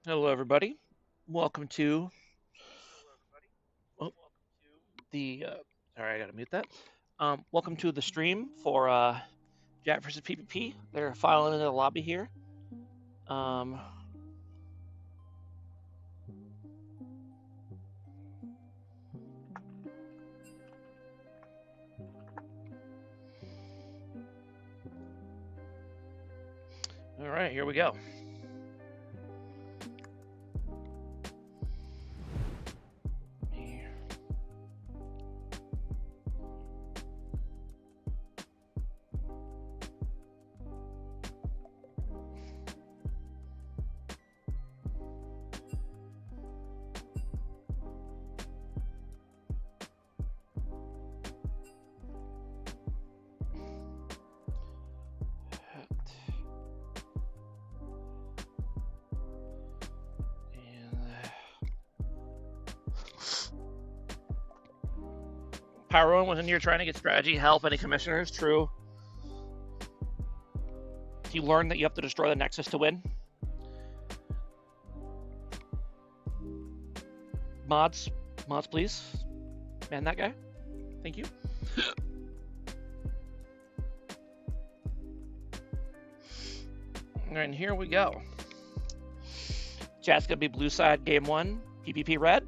Hello, everybody. Welcome to oh, the. Sorry, I gotta mute that. Welcome to the stream for JAT versus PPP. They're filing into the lobby here. All right, here we go. Power One was in here trying to get strategy help. Any commissioners? True. You learn that you have to destroy the Nexus to win. Mods, please. Man, that guy. Thank you. And here we go. Chat's gonna be blue side game 1, PPP red.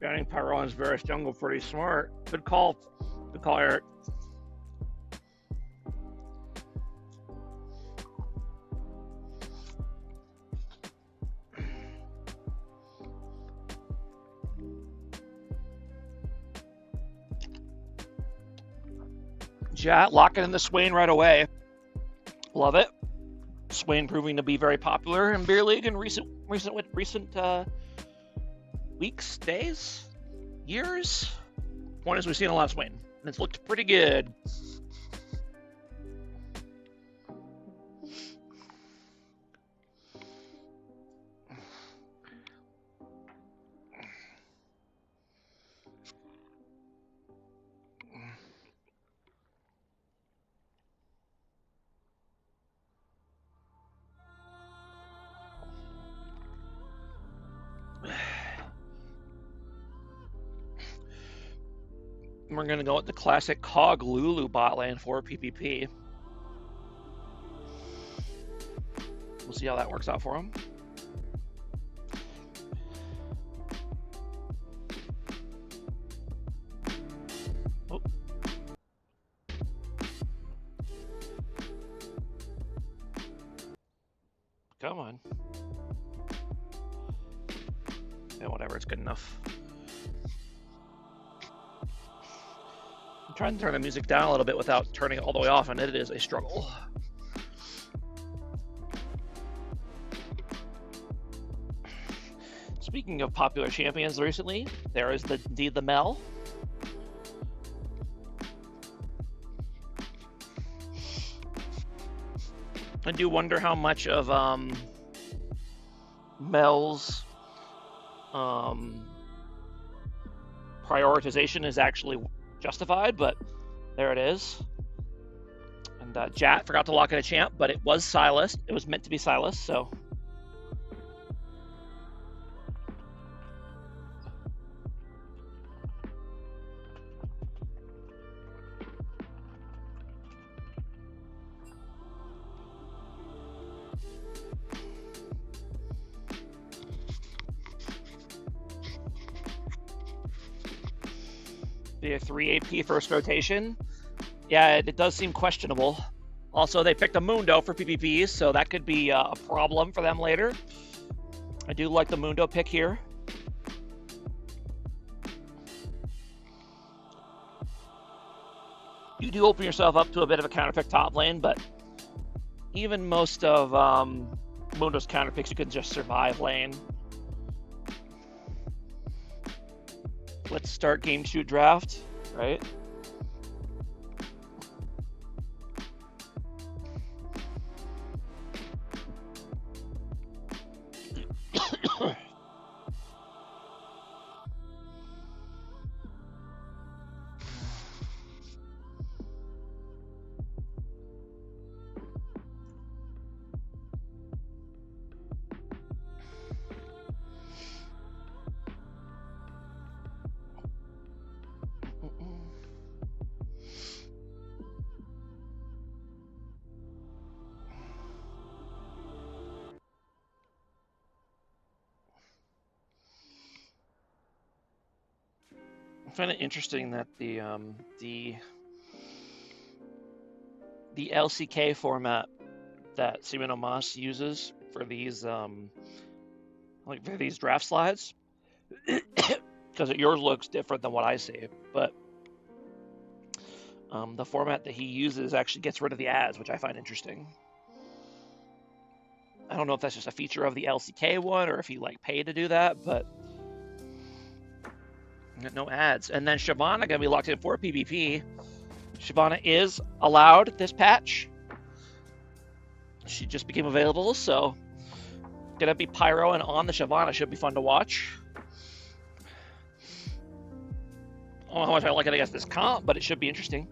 Banning Pyron's Varus jungle pretty smart. Good call. Good call, Eric. JAT locking in the Swain right away. Love it. Swain proving to be very popular in Beer League in recent weeks, days, years. Point is, we've seen a lot of Swain, and it's looked pretty good. We're going to go with the classic Cog Lulu bot lane for PPP. We'll see how that works out for him. Oh. Come on. Yeah, whatever, it's good enough. I'm trying to turn the music down a little bit without turning it all the way off, and it is a struggle. Speaking of popular champions recently, there is indeed the Mel. I do wonder how much of Mel's prioritization is actually justified, but there it is. And JAT forgot to lock in a champ, but it was Silas. It was meant to be Silas, so. The 3 AP first rotation. Yeah, it does seem questionable. Also, they picked a Mundo for PPPs, so that could be a problem for them later. I do like the Mundo pick here. You do open yourself up to a bit of a counterpick top lane, but even most of Mundo's counterpicks, you can just survive lane. Let's start game 2 draft, right? I find it interesting that the LCK format that Simeno Mas uses for these draft slides, because yours looks different than what I see, but the format that he uses actually gets rid of the ads, which I find interesting. I don't know if that's just a feature of the LCK one or if he paid to do that, but no ads. And then Shyvana gonna be locked in for PPP. Shyvana is allowed this patch. She just became available, so gonna be Pyro and on the Shyvana should be fun to watch. I don't know how much I like it against this comp, but it should be interesting.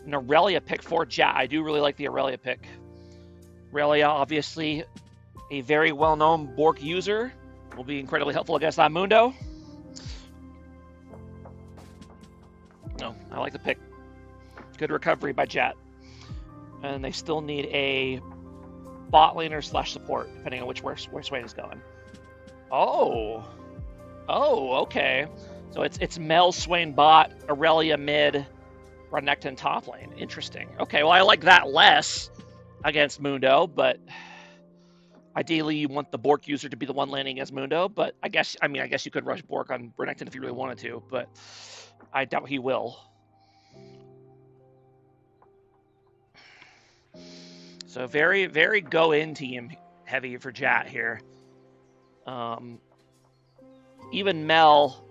An Aurelia pick for JAT. I do really like the Aurelia pick. Aurelia, obviously, a very well-known Bork user, will be incredibly helpful against that Mundo. No, I like the pick. Good recovery by JAT. And they still need a bot laner / support, depending on where Swain is going. Oh, okay. So it's Mel, Swain bot, Aurelia mid, Renekton top lane. Interesting. Okay, well I like that less against Mundo, but ideally you want the Bork user to be the one laning against Mundo. But I guess you could rush Bork on Renekton if you really wanted to, but I doubt he will. So very, very go-in team heavy for JAT here. Even Mel,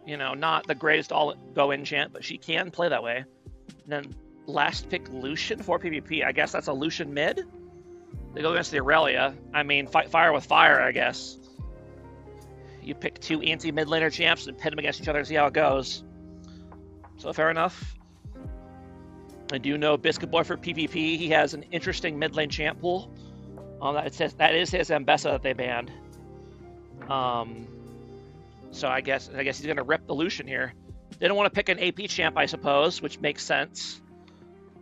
not the greatest all go-in champ, but she can play that way. And then last pick Lucian for PPP. I guess that's a Lucian mid. They go against the Aurelia. I mean, fight fire with fire, I guess. You pick 2 anti-mid laner champs and pit them against each other and see how it goes. So fair enough. I do know Biscuit Boy for PPP. He has an interesting mid lane champ pool. That is his Ambessa that they banned. So I guess he's gonna rip the Lucian here. They don't want to pick an AP champ, I suppose, which makes sense.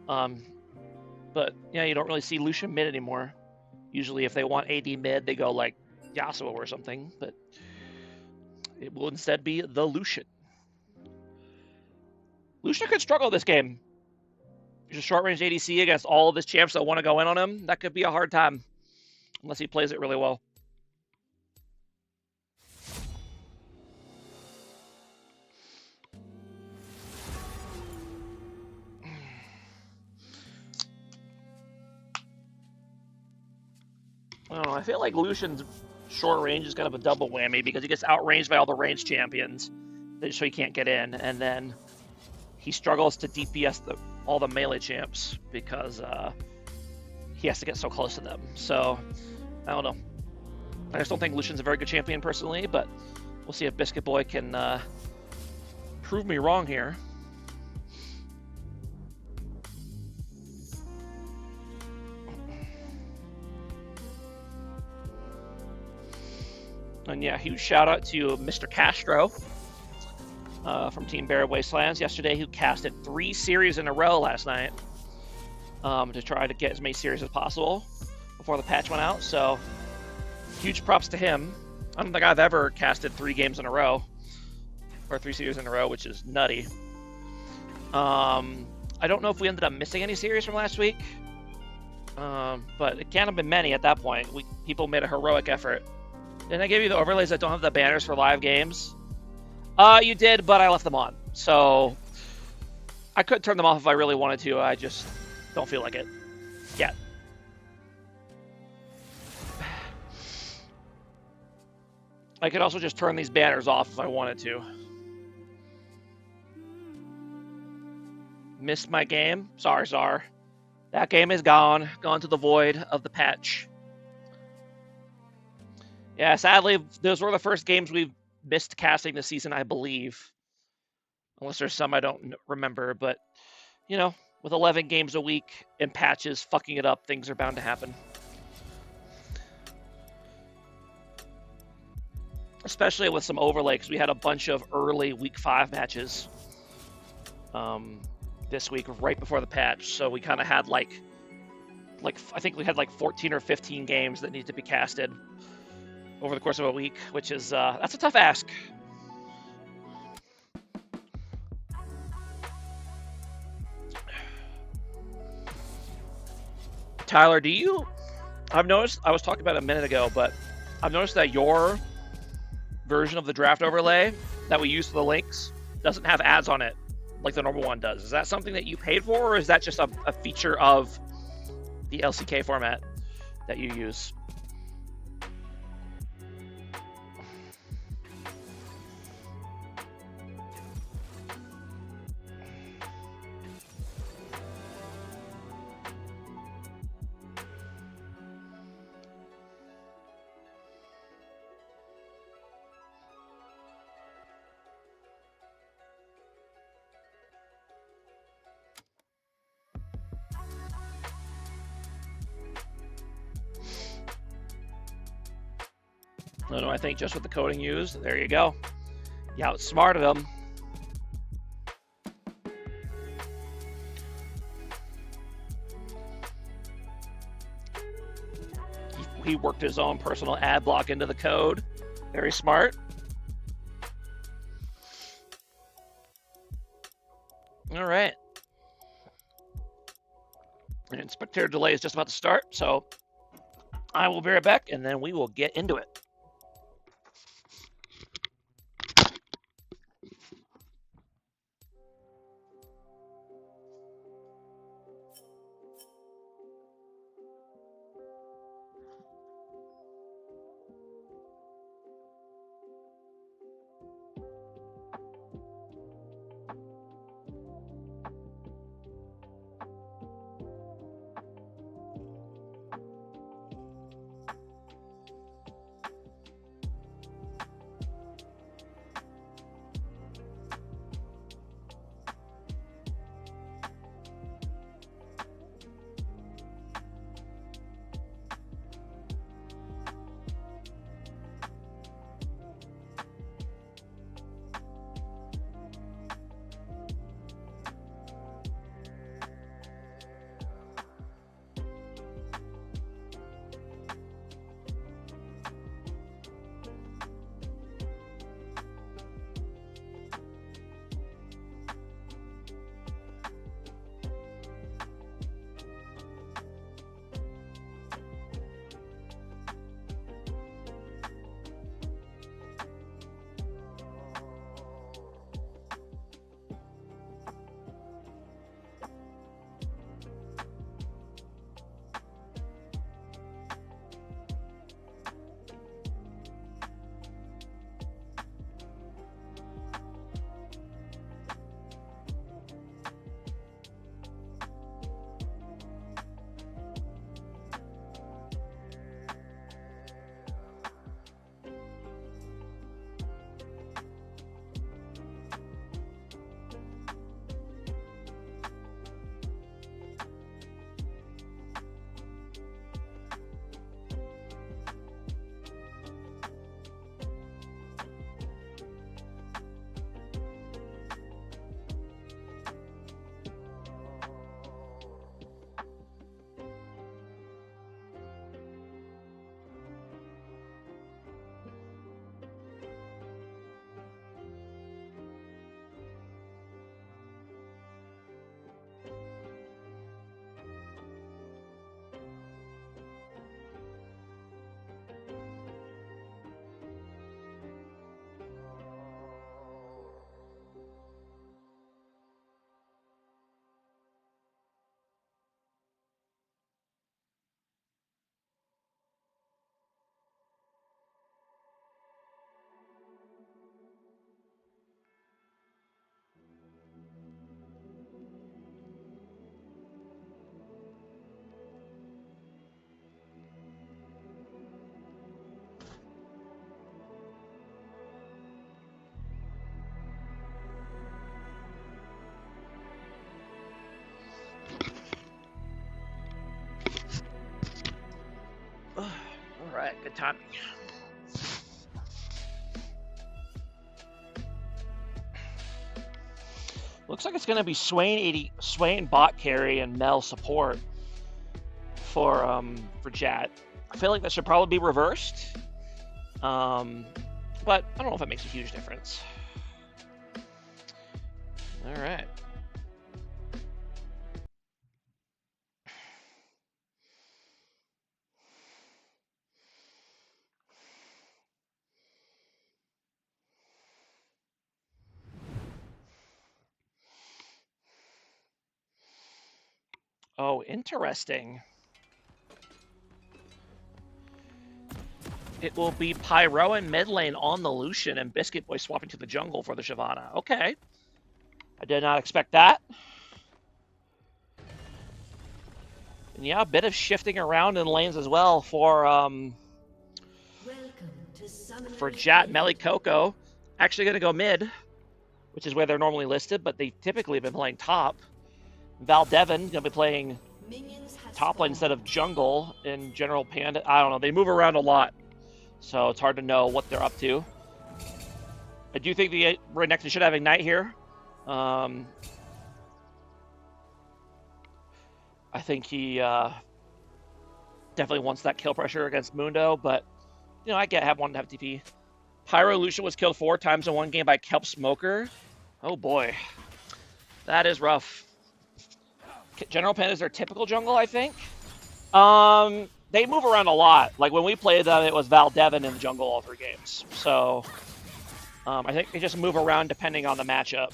But yeah, you don't really see Lucian mid anymore. Usually, if they want AD mid, they go like Yasuo or something. But it will instead be the Lucian. Lucian could struggle this game. He's a short-range ADC against all of his champs that want to go in on him. That could be a hard time, unless he plays it really well. I don't know. I feel like Lucian's short range is kind of a double whammy because he gets outranged by all the ranged champions, so he can't get in, and then he struggles to DPS all the melee champs because he has to get so close to them. So, I don't know. I just don't think Lucian's a very good champion personally, but we'll see if Biscuit Boy can prove me wrong here. And yeah, huge shout out to Mr. Castro from Team Barrett Wastelands yesterday, who casted 3 series in a row last night to try to get as many series as possible before the patch went out. So huge props to him. I don't think I've ever casted 3 games in a row or 3 series in a row, which is nutty. I don't know if we ended up missing any series from last week, but it can't have been many at that point. People made a heroic effort. Didn't I give you the overlays that don't have the banners for live games? You did, but I left them on. So I could turn them off if I really wanted to. I just don't feel like it yet. I could also just turn these banners off if I wanted to. Missed my game? Sorry, Czar. That game is gone to the void of the patch. Yeah, sadly, those were the first games we've missed casting this season, I believe. Unless there's some I don't remember, but, you know, with 11 games a week and patches fucking it up, things are bound to happen. Especially with some overlay, because we had a bunch of early Week 5 matches this week, right before the patch. So we kind of had like I think we had like 14 or 15 games that need to be casted over the course of a week, which is that's a tough ask. Tyler, do you? I've noticed. I was talking about it a minute ago, but I've noticed that your version of the draft overlay that we use for the links doesn't have ads on it like the normal one does. Is that something that you paid for, or is that just a feature of the LCK format that you use? No, I think just with the coding used. There you go. You outsmarted him. He worked his own personal ad block into the code. Very smart. All right. And spectator delay is just about to start, so I will be right back, and then we will get into it. Perfect timing. Looks like it's going to be Swain bot carry and Mel support for JAT. I feel like that should probably be reversed. But I don't know if it makes a huge difference. All right. Oh, interesting. It will be Pyro and mid lane on the Lucian and Biscuit Boy swapping to the jungle for the Shyvana. Okay. I did not expect that. And yeah, a bit of shifting around in lanes as well for JAT. Melly Coco actually going to go mid, which is where they're normally listed, but they typically have been playing top. Val Devon going to be playing top lane instead of jungle in General Panda. I don't know. They move around a lot, so it's hard to know what they're up to. I do think the Renekton should have Ignite here. I think he definitely wants that kill pressure against Mundo, but you know, I get have one to have TP. Pyro Lucian was killed 4 times in one game by Kelp Smoker. Oh boy, that is rough. General Panda is their typical jungle, I think. They move around a lot. Like when we played them, it was Val Devon in the jungle all 3 games. So I think they just move around depending on the matchup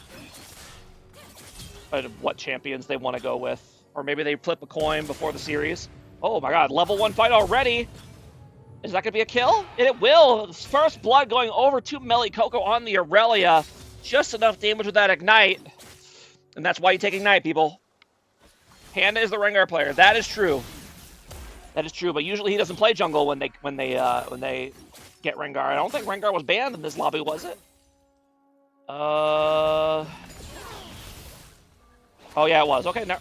and what champions they want to go with. Or maybe they flip a coin before the series. Oh my god, level 1 fight already. Is that going to be a kill? And it will. First blood going over to Melly Coco on the Aurelia. Just enough damage with that Ignite. And that's why you take Ignite, people. Panda is the Rengar player. That is true. That is true, but usually he doesn't play jungle when they get Rengar. I don't think Rengar was banned in this lobby, was it? Oh yeah, it was. Okay, now,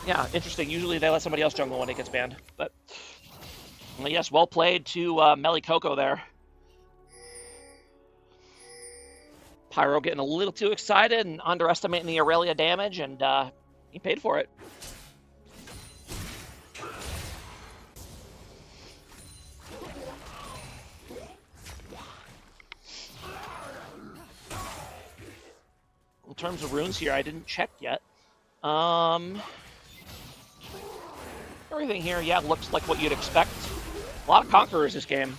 yeah, interesting. Usually they let somebody else jungle when it gets banned, but yes, well played to Melly Coco there. Pyro getting a little too excited and underestimating the Aurelia damage, and he paid for it. In terms of runes here, I didn't check yet. Everything here, yeah, looks like what you'd expect. A lot of Conquerors this game.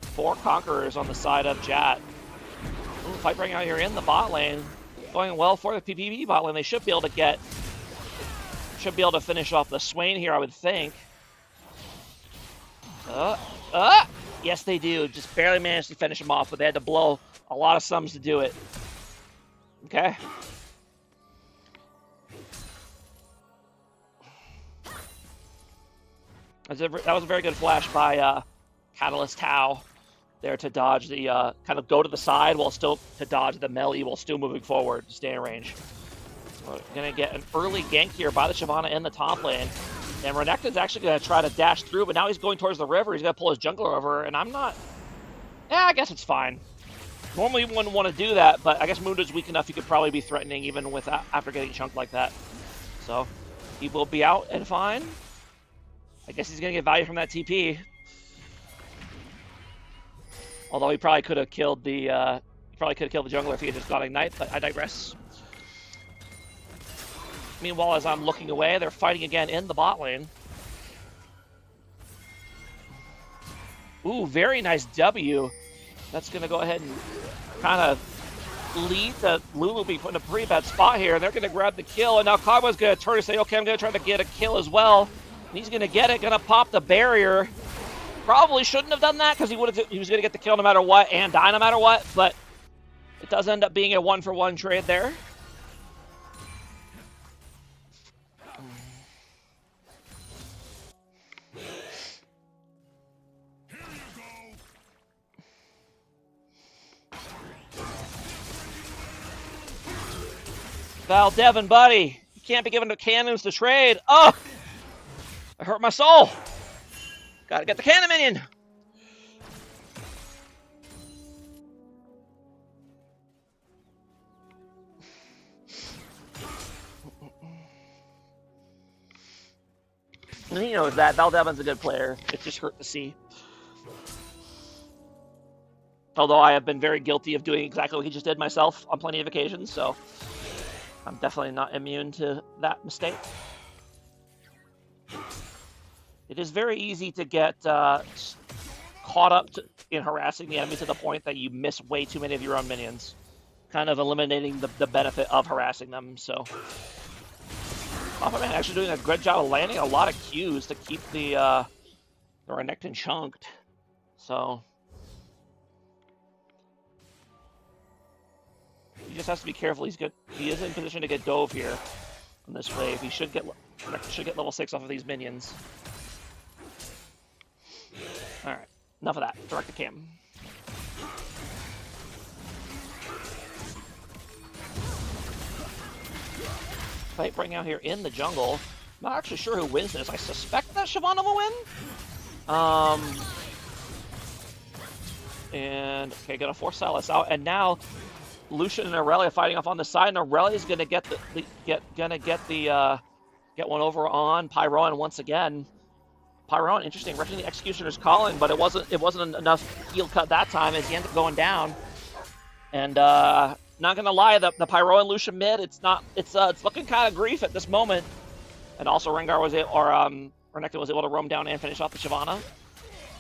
4 Conquerors on the side of JAT. Ooh, fight breaking out here in the bot lane. Going well for the PPP bot lane. They should be able to finish off the Swain here, I would think. Yes, they do. Just barely managed to finish him off, but they had to blow a lot of sums to do it. Okay. That was a very good flash by Catalyst Tau there to dodge the, kind of go to the side while still, to dodge the melee while still moving forward to stay in range. We're going to get an early gank here by the Shyvana in the top lane. And Renekton's actually going to try to dash through, but now he's going towards the river. He's going to pull his jungler over, and I'm not... Yeah, I guess it's fine. Normally you wouldn't want to do that, but I guess Mundo's weak enough he could probably be threatening even with after getting chunked like that. So he will be out and fine. I guess he's going to get value from that TP. Although he probably could have killed the jungler if he had just got Ignite, but I digress. Meanwhile, as I'm looking away, they're fighting again in the bot lane. Ooh, very nice W. That's going to go ahead and kind of lead to Lulu be put in a pretty bad spot here. They're going to grab the kill, and now Kagwa's going to turn and say, okay, I'm going to try to get a kill as well. And he's going to get it, going to pop the barrier. Probably shouldn't have done that because he was going to get the kill no matter what and die no matter what, but it does end up being a 1-for-1 trade there. Val Devon, buddy. You can't be giving the cannons to trade. Oh! I hurt my soul. Gotta get the cannon minion. And he knows that. Valdevin's a good player. It's just hurt to see. Although I have been very guilty of doing exactly what he just did myself on plenty of occasions, so I'm definitely not immune to that mistake. It is very easy to get caught up in harassing the enemy to the point that you miss way too many of your own minions, kind of eliminating the benefit of harassing them. So Aquaman actually doing a good job of landing a lot of Qs to keep the Renekton chunked. So he just has to be careful. He is in position to get dove here on this wave. He should get level 6 off of these minions. All right, enough of that. Direct the cam. Fight breaking out here in the jungle. Not actually sure who wins this. I suspect that Shyvana will win. And okay, gonna force Silas out, and now Lucian and Aurelia fighting off on the side, and Aurelia's gonna get get one over on Pyroan once again. Pyroan, interesting, rushing the Executioner's calling, but it wasn't enough heal cut that time as he ended up going down. And not gonna lie, the Pyroan Lucian mid, it's looking kind of grief at this moment. And also Renekton was able to roam down and finish off the Shyvana.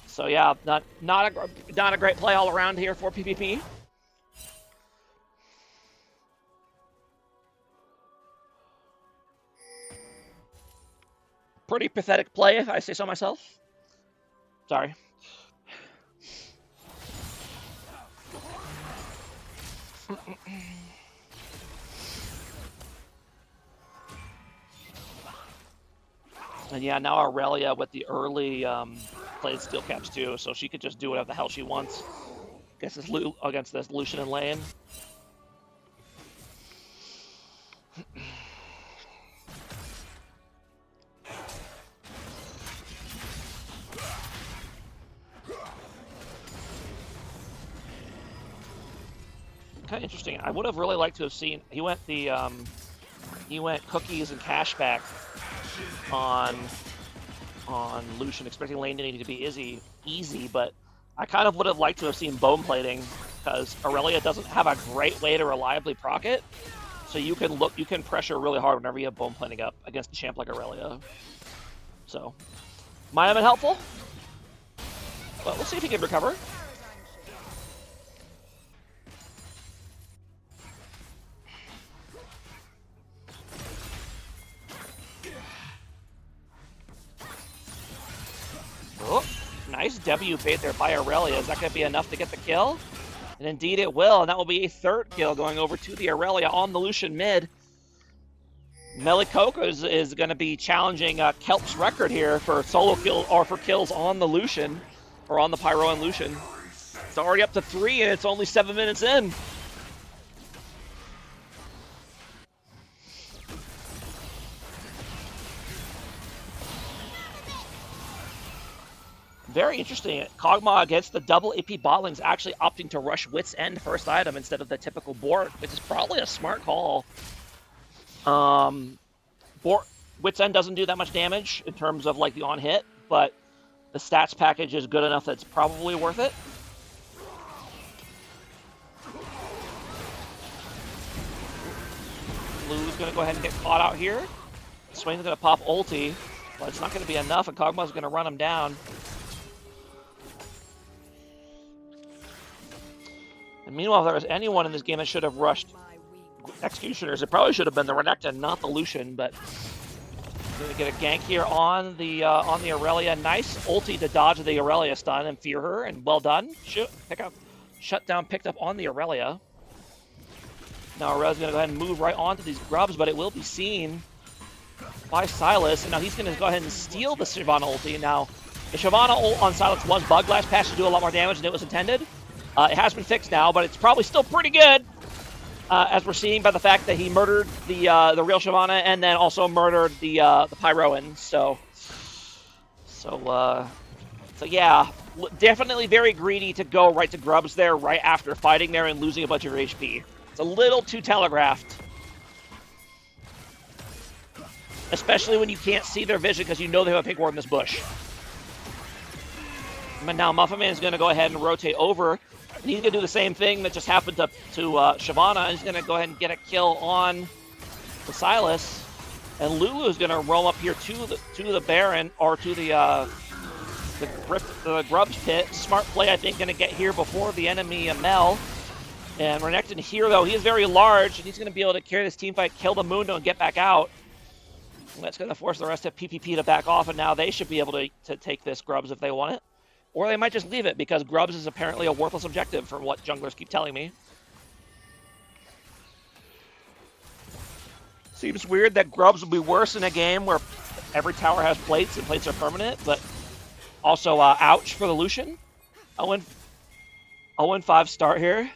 So yeah, not a great play all around here for PPP. Pretty pathetic play, if I say so myself. Sorry. And yeah, now Aurelia with the early played steel caps too, so she could just do whatever the hell she wants against this Lucian and lane. Kind of interesting. I would have really liked to have seen he went cookies and cashback on Lucian, expecting lane to need to be easy, but I kind of would have liked to have seen bone plating because Aurelia doesn't have a great way to reliably proc it. So you can pressure really hard whenever you have bone plating up against a champ like Aurelia. So might have been helpful, but we'll see if he can recover. Oh, nice W bait there by Aurelia. Is that going to be enough to get the kill? And indeed it will, and that will be a third kill going over to the Aurelia on the Lucian mid. Melikoko is going to be challenging Kelp's record here for solo kill or for kills on the Lucian, or on the Pyroan Lucian. It's already up to 3 and it's only 7 minutes in. Very interesting. Kog'Maw against the double AP botlings actually opting to rush Wit's End first item instead of the typical Bork, which is probably a smart call. Wit's End doesn't do that much damage in terms of like the on hit, but the stats package is good enough that it's probably worth it. Blue's going to go ahead and get caught out here. Swain's going to pop ulti, but it's not going to be enough, and Kog'Maw's going to run him down. And meanwhile, if there was anyone in this game that should have rushed Executioners, it probably should have been the Renekton, not the Lucian, but going to get a gank here on the Aurelia. Nice ulti to dodge the Aurelia stun and fear her, and well done. Shutdown picked up on the Aurelia. Now Aurelia's going to go ahead and move right onto these grubs, but it will be seen by Silas, and now he's going to go ahead and steal the Shyvana ulti. Now, the Shyvana ult on Silas was bugged last patch to do a lot more damage than it was intended. It has been fixed now, but it's probably still pretty good, as we're seeing by the fact that he murdered the real Shyvana and then also murdered the Pyroan. So yeah, definitely very greedy to go right to grubs there right after fighting there and losing a bunch of HP. It's a little too telegraphed. especially when you can't see their vision because you know they have a pink ward in this bush. But now Muffin Man's going to go ahead and rotate over. And he's going to do the same thing that just happened to Shyvana. He's going to go ahead and get a kill on the Silas. And Lulu's going to roll up here to the Baron, or to the Grub's pit. Smart play, I think, going to get here before the enemy Mel. And Renekton here, though, he is very large, and he's going to be able to carry this team fight, kill the Mundo, and get back out. And that's going to force the rest of PPP to back off, and now they should be able to take this Grubs if they want it. Or they might just leave it, because Grubs is apparently a worthless objective, from what junglers keep telling me. Seems weird that Grubs will be worse in a game where every tower has plates, and plates are permanent, but also, ouch for the Lucian. 0-5 start here.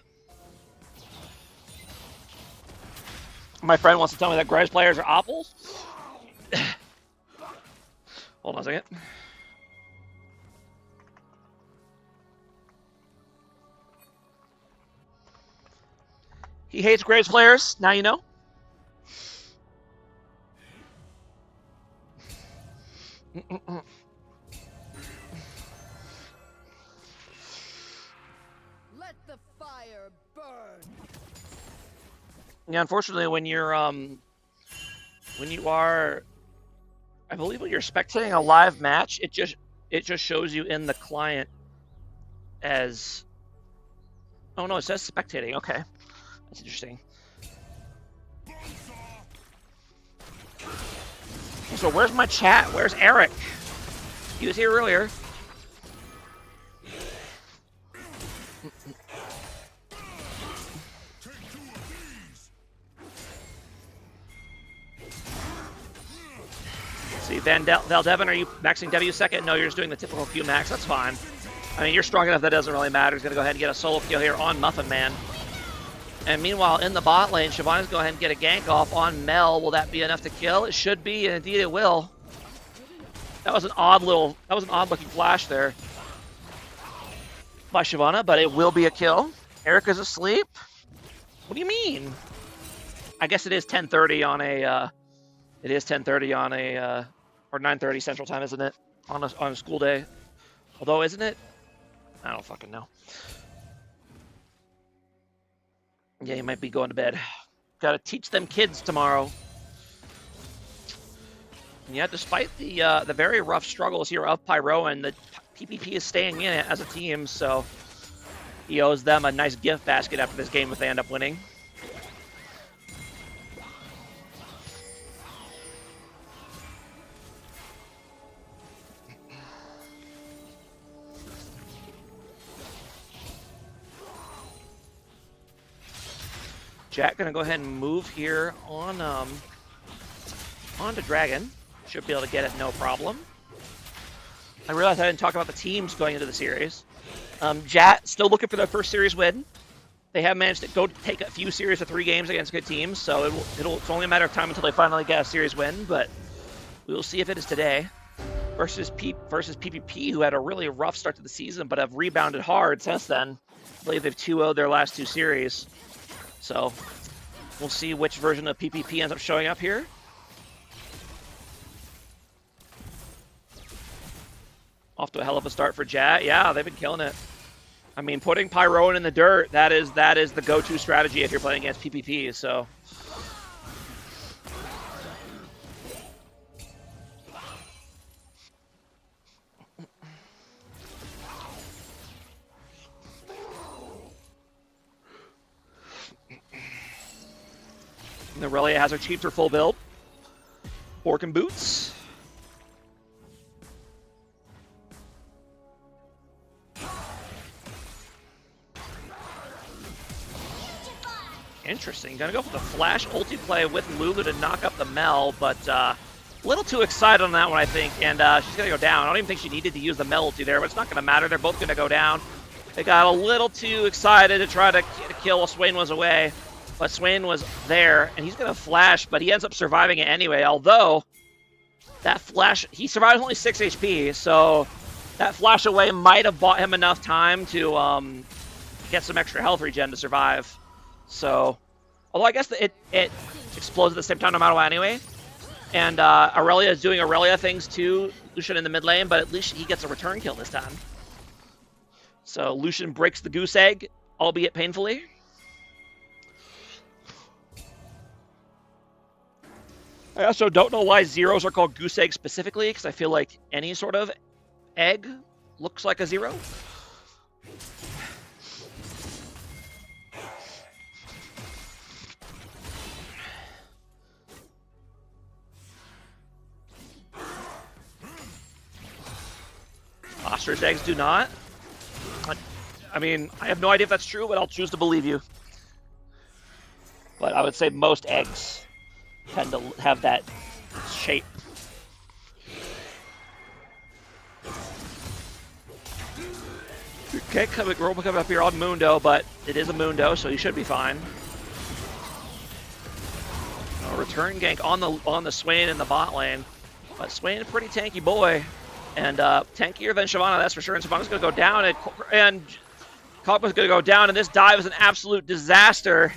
My friend wants to tell me that Graves players are apples. Hold on a second. He hates Graves players. Now you know. Let the fire burn. Yeah, unfortunately, when you are, I believe when you're spectating a live match, it just shows you in the client as, oh no, it says spectating. Okay, that's interesting. So where's my chat? Where's Eric? He was here earlier. See, Valdevin, are you maxing W second? No, you're just doing the typical Q max. That's fine. I mean, you're strong enough that doesn't really matter. He's going to go ahead and get a solo kill here on Muffin Man. And meanwhile, in the bot lane, Shyvana's go ahead and get a gank off on Mel. Will that be enough to kill? It should be, and indeed it will. That was an odd looking flash there by Shyvana, but it will be a kill. Erica's asleep. What do you mean? I guess it is 10:30 on a. It is 10:30 on a, or 9:30 Central Time, isn't it? On a school day. Although, isn't it? I don't fucking know. Yeah, you might be going to bed. Gotta teach them kids tomorrow. And yeah, despite the very rough struggles here of Pyro, and the PPP is staying in it as a team, so he owes them a nice gift basket after this game if they end up winning. JAT gonna go ahead and move here on onto Dragon. Should be able to get it no problem. I realized I didn't talk about the teams going into the series. JAT still looking for their first series win. They have managed to go take a few series of 3 games against good teams, so it's only a matter of time until they finally get a series win. But we will see if it is today. Versus PPP, who had a really rough start to the season, but have rebounded hard since then. I believe they've 2-0'd their last 2 series. So we'll see which version of PPP ends up showing up here. Off to a hell of a start for JAT. Yeah, they've been killing it. I mean, putting Pyroan in the dirt, that is the go-to strategy if you're playing against PPP, so. And Aurelia has her cheap for full build. Orc and boots. Interesting. Gonna go for the flash ulti play with Lulu to knock up the Mel, but a little too excited on that one, I think. And she's gonna go down. I don't even think she needed to use the Mel ulti there, but it's not gonna matter. They're both gonna go down. They got a little too excited to try to kill while Swain was away. But Swain was there, and he's going to flash, but he ends up surviving it anyway. Although, that flash, he survived only 6 HP, so that flash away might have bought him enough time to get some extra health regen to survive. So, although I guess it explodes at the same time no matter what anyway. And Aurelia is doing Aurelia things to Lucian in the mid lane, but at least he gets a return kill this time. So Lucian breaks the goose egg, albeit painfully. I also don't know why zeros are called goose eggs specifically, because I feel like any sort of egg looks like a zero. Ostrich eggs do not. I mean, I have no idea if that's true, but I'll choose to believe you. But I would say most eggs tend to have that shape. Okay, we're coming up here on Mundo, but it is a Mundo, so you should be fine. A return gank on the Swain in the bot lane, but Swain is a pretty tanky boy, and tankier than Shyvana, that's for sure. And Shyvana's going to go down, and Kog'Maw's going to go down, and this dive is an absolute disaster.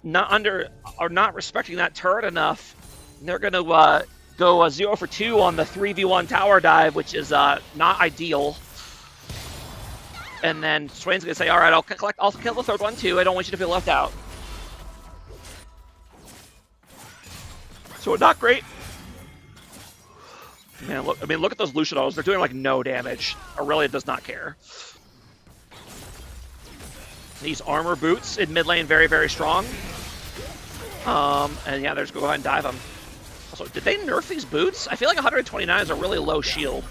Not respecting that turret enough. And they're going to go 0 for 2 on the 3v1 tower dive, which is not ideal. And then Swain's going to say, all right, I'll kill the third one too. I don't want you to feel left out. So not great. Man, look at those Lucianos. They're doing like no damage. Aurelia does not care. These armor boots in mid lane, very, very strong. And yeah, they're just going to go ahead and dive them. Also, did they nerf these boots? I feel like 129 is a really low shield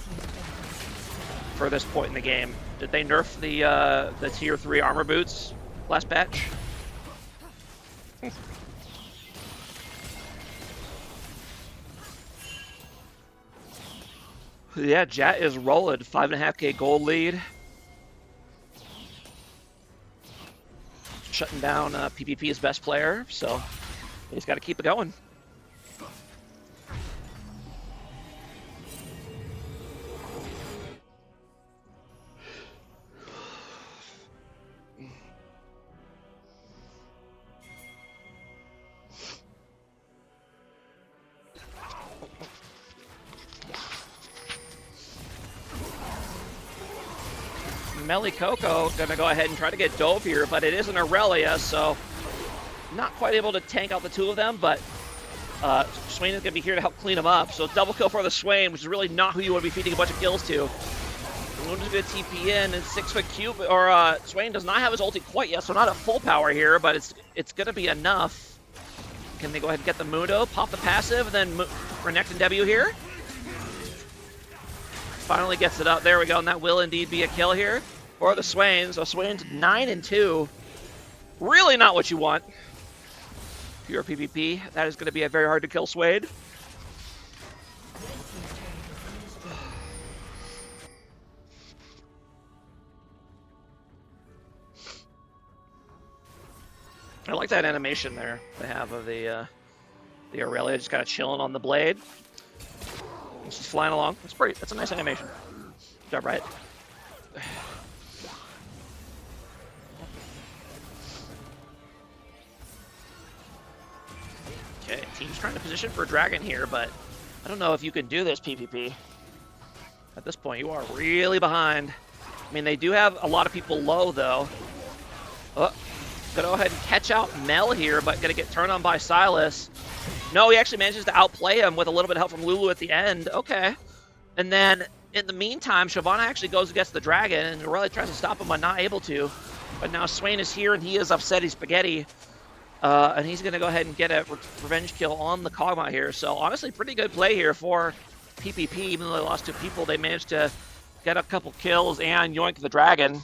for this point in the game. Did they nerf the tier 3 armor boots last patch? Yeah, JAT is rolling. 5.5k gold lead. Shutting down PPP's best player, so he's got to keep it going. Melly Coco gonna go ahead and try to get dove here, but it is an Aurelia, so not quite able to tank out the two of them, but Swain is gonna be here to help clean them up. So double kill for the Swain, which is really not who you want to be feeding a bunch of kills to. Luna's gonna TP in, and 6-foot cube, or Swain does not have his ulti quite yet, so not at full power here, but it's gonna be enough. Can they go ahead and get the Mundo, pop the passive, and then Renekton W here? Finally gets it up. There we go, and that will indeed be a kill here for the Swain. So Swain's 9-2. Really not what you want. Pure PPP. That is going to be a very hard to kill Swain. I like that animation there they have of the Aurelia just kind of chilling on the blade. She's flying along. That's a nice animation. Good job, right? Okay, team's trying to position for Dragon here, but I don't know if you can do this, PPP. At this point, you are really behind. I mean, they do have a lot of people low, though. Oh, gonna go ahead and catch out Mel here, but gonna get turned on by Silas. No, he actually manages to outplay him with a little bit of help from Lulu at the end. Okay. And then, in the meantime, Shyvana actually goes against the Dragon, and really tries to stop him, but not able to. But now Swain is here, and he is upset. He's spaghetti. And he's going to go ahead and get a revenge kill on the Kog'Maw here. So, honestly, pretty good play here for PPP. Even though they lost 2 people, they managed to get a couple kills and yoink the Dragon.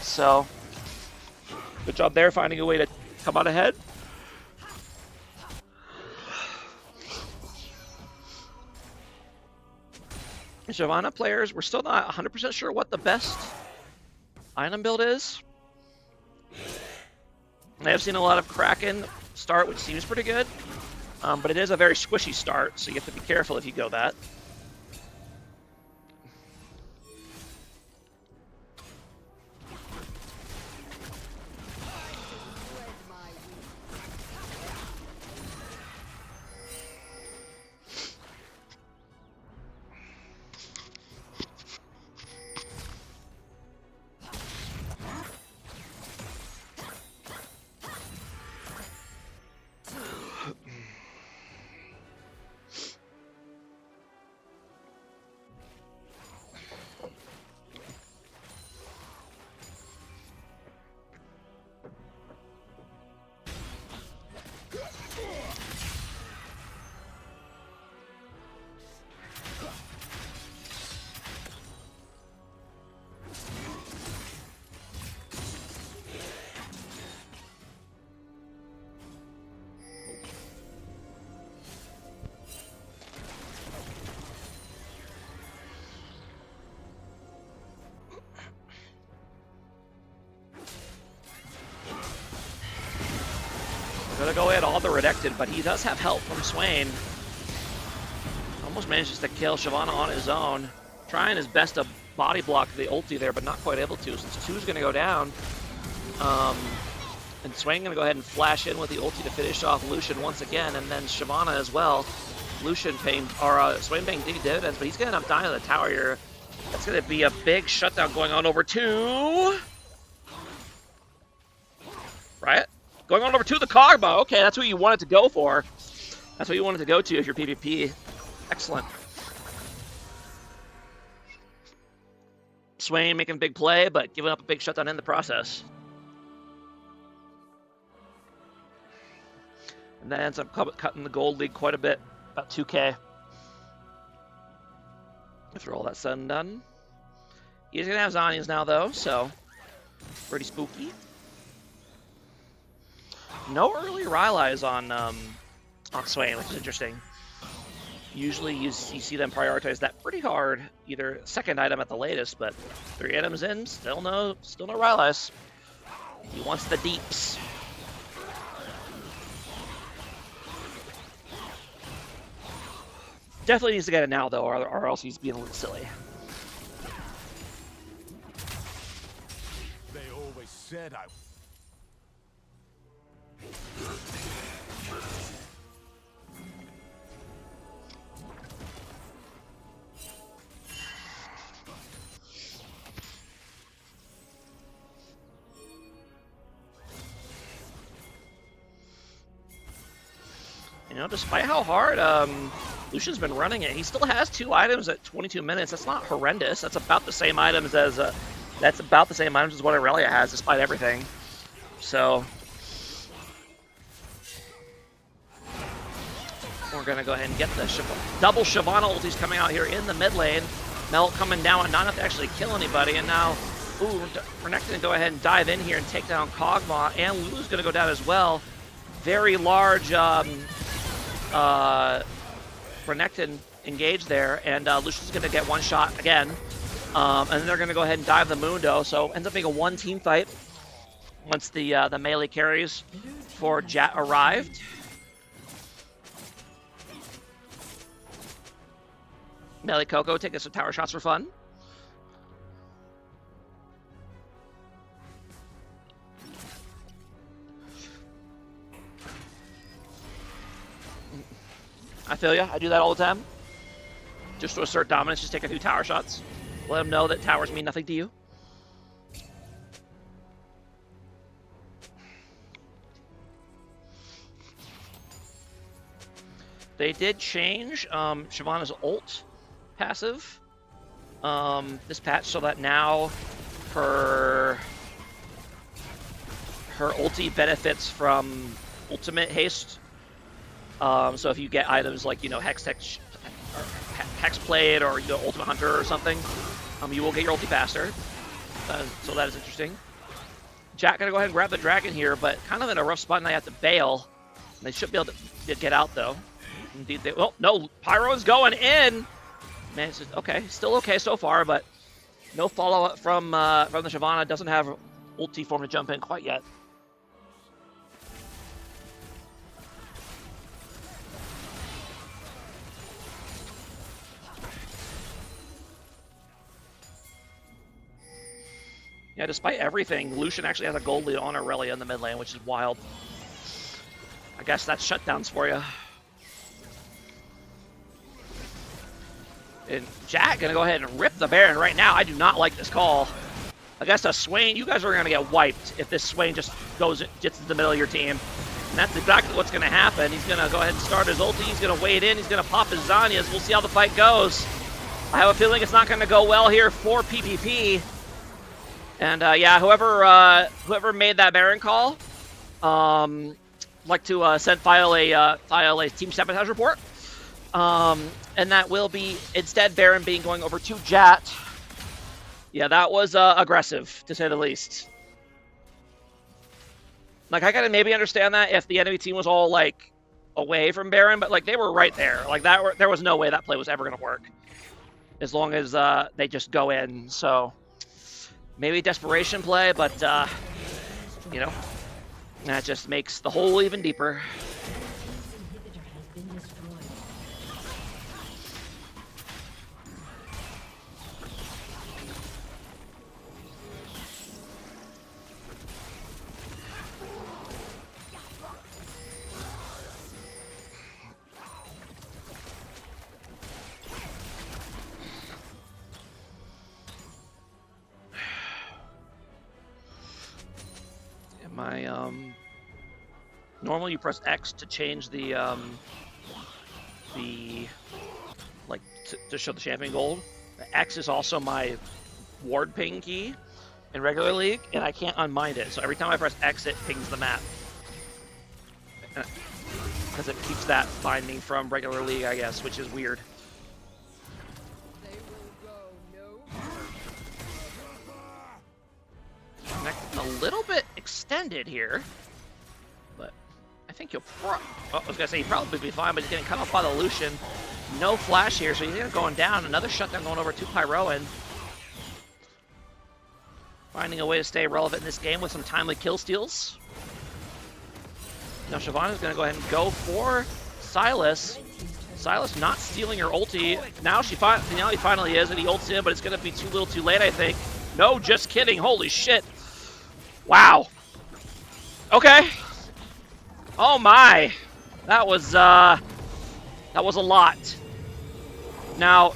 So, good job there, finding a way to come out ahead. Shyvana players, we're still not 100% sure what the best item build is. I have seen a lot of Kraken start, which seems pretty good, but it is a very squishy start, so you have to be careful if you go that. Gonna go in all the Redacted, but he does have help from Swain. Almost manages to kill Shyvana on his own. Trying his best to body block the ulti there, but not quite able to, since 2's gonna go down. And Swain gonna go ahead and flash in with the ulti to finish off Lucian once again, and then Shyvana as well. Lucian paying, or Swain paying big dividends, but he's gonna end up dying to the tower here. That's gonna be a big shutdown going on over 2. Right? Going on over to the Kog'Maw. Okay, that's what you wanted to go for. That's what you wanted to go to if you're PPP. Excellent. Swain making a big play, but giving up a big shutdown in the process. And that ends up cutting the gold lead quite a bit, about 2K. After all that's said and done. He's going to have Zhonya's now, though, so pretty spooky. No early Rylai's on Swain, which is interesting. Usually you see them prioritize that pretty hard, either second item at the latest, but 3 items in, still no Rylai's. He wants the deeps. Definitely needs to get it now, though, or else he's being a little silly. They always said I... You know, despite how hard Lucian's been running it, he still has 2 items at 22 minutes. That's not horrendous. That's about the same items as what Aurelia has, despite everything. So we're gonna go ahead and get the double Shyvana ultis coming out here in the mid lane. Melt coming down and not enough to actually kill anybody, and now Renekton gonna go ahead and dive in here and take down Kog'Maw, and Lulu's gonna go down as well. Very large Renekton engaged there, and Lucian's going to get one shot again. And then they're going to go ahead and dive the Mundo, so ends up being a 1-team fight once the melee carries for JAT arrived. Melee Coco taking some tower shots for fun. I feel ya. I do that all the time. Just to assert dominance, just take a few tower shots. Let them know that towers mean nothing to you. They did change Shyvana's ult passive this patch, so that now her ulti benefits from ultimate haste. So if you get items like, you know, Hexblade or, you know, Ultimate Hunter or something, you will get your ulti faster. So that is interesting. JAT gonna go ahead and grab the dragon here, but kind of in a rough spot, and they have to bail. They should be able to get out, though. Indeed, they... Oh, no, Pyro's going in! Man, it's just, okay, still okay so far, but no follow-up from the Shyvana. Doesn't have ulti form to jump in quite yet. Yeah, despite everything, Lucian actually has a gold lead on Aurelia in the mid lane, which is wild. I guess that's shutdowns for you. And JAT gonna go ahead and rip the Baron right now. I do not like this call. I guess a Swain, you guys are gonna get wiped if this Swain just gets to the middle of your team. And that's exactly what's gonna happen. He's gonna go ahead and start his ulti. He's gonna wade in. He's gonna pop his Zhonya's. We'll see how the fight goes. I have a feeling it's not gonna go well here for PPP. And yeah, whoever made that Baron call, like to file a team sabotage report. And that will be instead Baron going over to JAT. Yeah, that was aggressive to say the least. Like, I gotta maybe understand that if the enemy team was all like away from Baron, but like they were right there. Like there was no way that play was ever gonna work, as long as they just go in. So maybe desperation play, but you know, That just makes the hole even deeper. My normally you press X to change the like to show the champion gold. The X is also my ward ping key in regular league, and I can't unmind it. So every time I press X, it pings the map because it keeps that binding from regular league, I guess, which is weird. They will go no. Connecting a little bit extended here, but I think you'll I was gonna say he'd probably be fine, but he's getting cut off by the Lucian. No flash here, so he's going down. Another shutdown going over to Pyroan. Finding a way to stay relevant in this game with some timely kill steals. Now Shyvana's going to go ahead and go for Sylas. Sylas not stealing her ulti. Now he finally is, and he ults in, but it's going to be too little too late, I think. No, just kidding. Holy shit. Wow. Okay. Oh my. That was a lot. Now,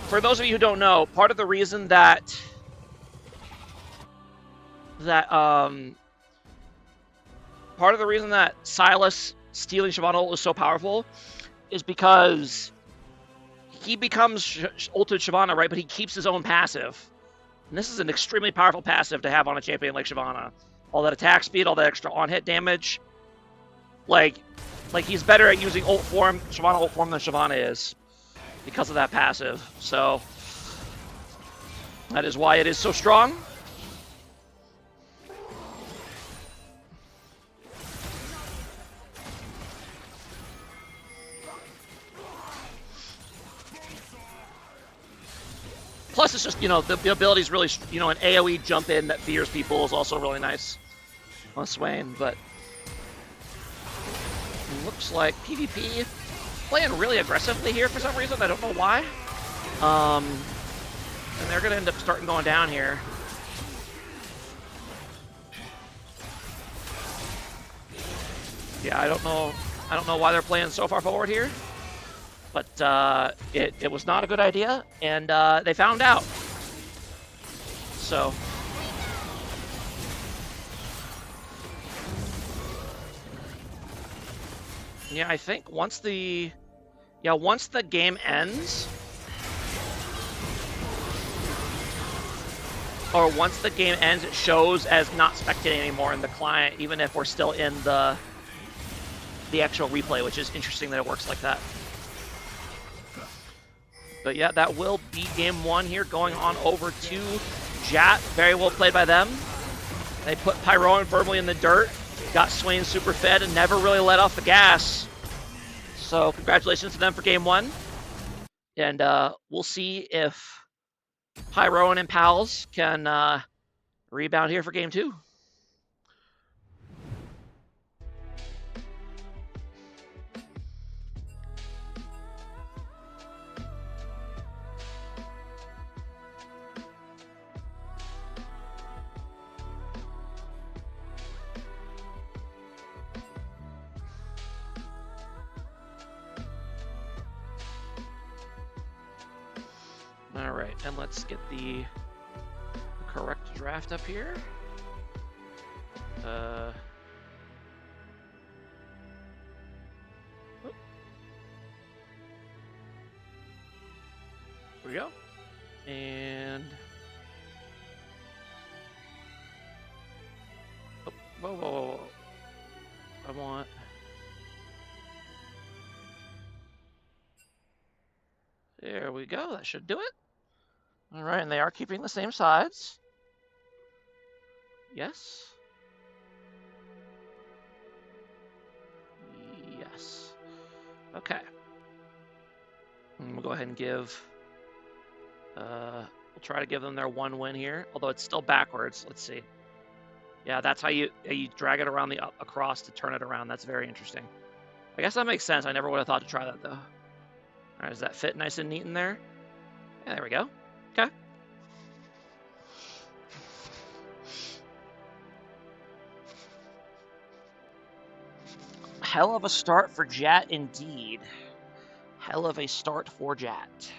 for those of you who don't know, part of the reason that Sylas stealing Shyvana ult is so powerful is because he becomes ulted Shyvana, right? But he keeps his own passive. And this is an extremely powerful passive to have on a champion like Shyvana. All that attack speed, all that extra on-hit damage. Like he's better at using ult form, Shyvana ult form than Shyvana is because of that passive. So that is why it is so strong. Plus, it's just, the ability is really, an AoE jump in that fears people is also really nice on Swain. But it looks like PPP playing really aggressively here for some reason. I don't know why. And they're going to end up starting going down here. Yeah, I don't know why they're playing so far forward here. But it was not a good idea, and they found out. So yeah, I think once the game ends, or once the game ends, it shows as not spectating anymore in the client, even if we're still in the actual replay, which is interesting that it works like that. But yeah, that will be game one here, going on over to JAT. Very well played by them. They put Pyroan firmly in the dirt, got Swain super fed, and never really let off the gas. So congratulations to them for game one. And we'll see if Pyroan and Pals can rebound here for game two. All right, and let's get the correct draft up here. Oh. Here we go. And oh, whoa. I want there we go. That should do it. All right, and they are keeping the same sides. Yes. Yes. Okay. And we'll go ahead and give. We'll try to give them their one win here, although it's still backwards. Let's see. Yeah, that's how you drag it around across to turn it around. That's very interesting. I guess that makes sense. I never would have thought to try that though. All right, does that fit nice and neat in there? Yeah, there we go. Okay. Hell of a start for JAT indeed. Hell of a start for JAT.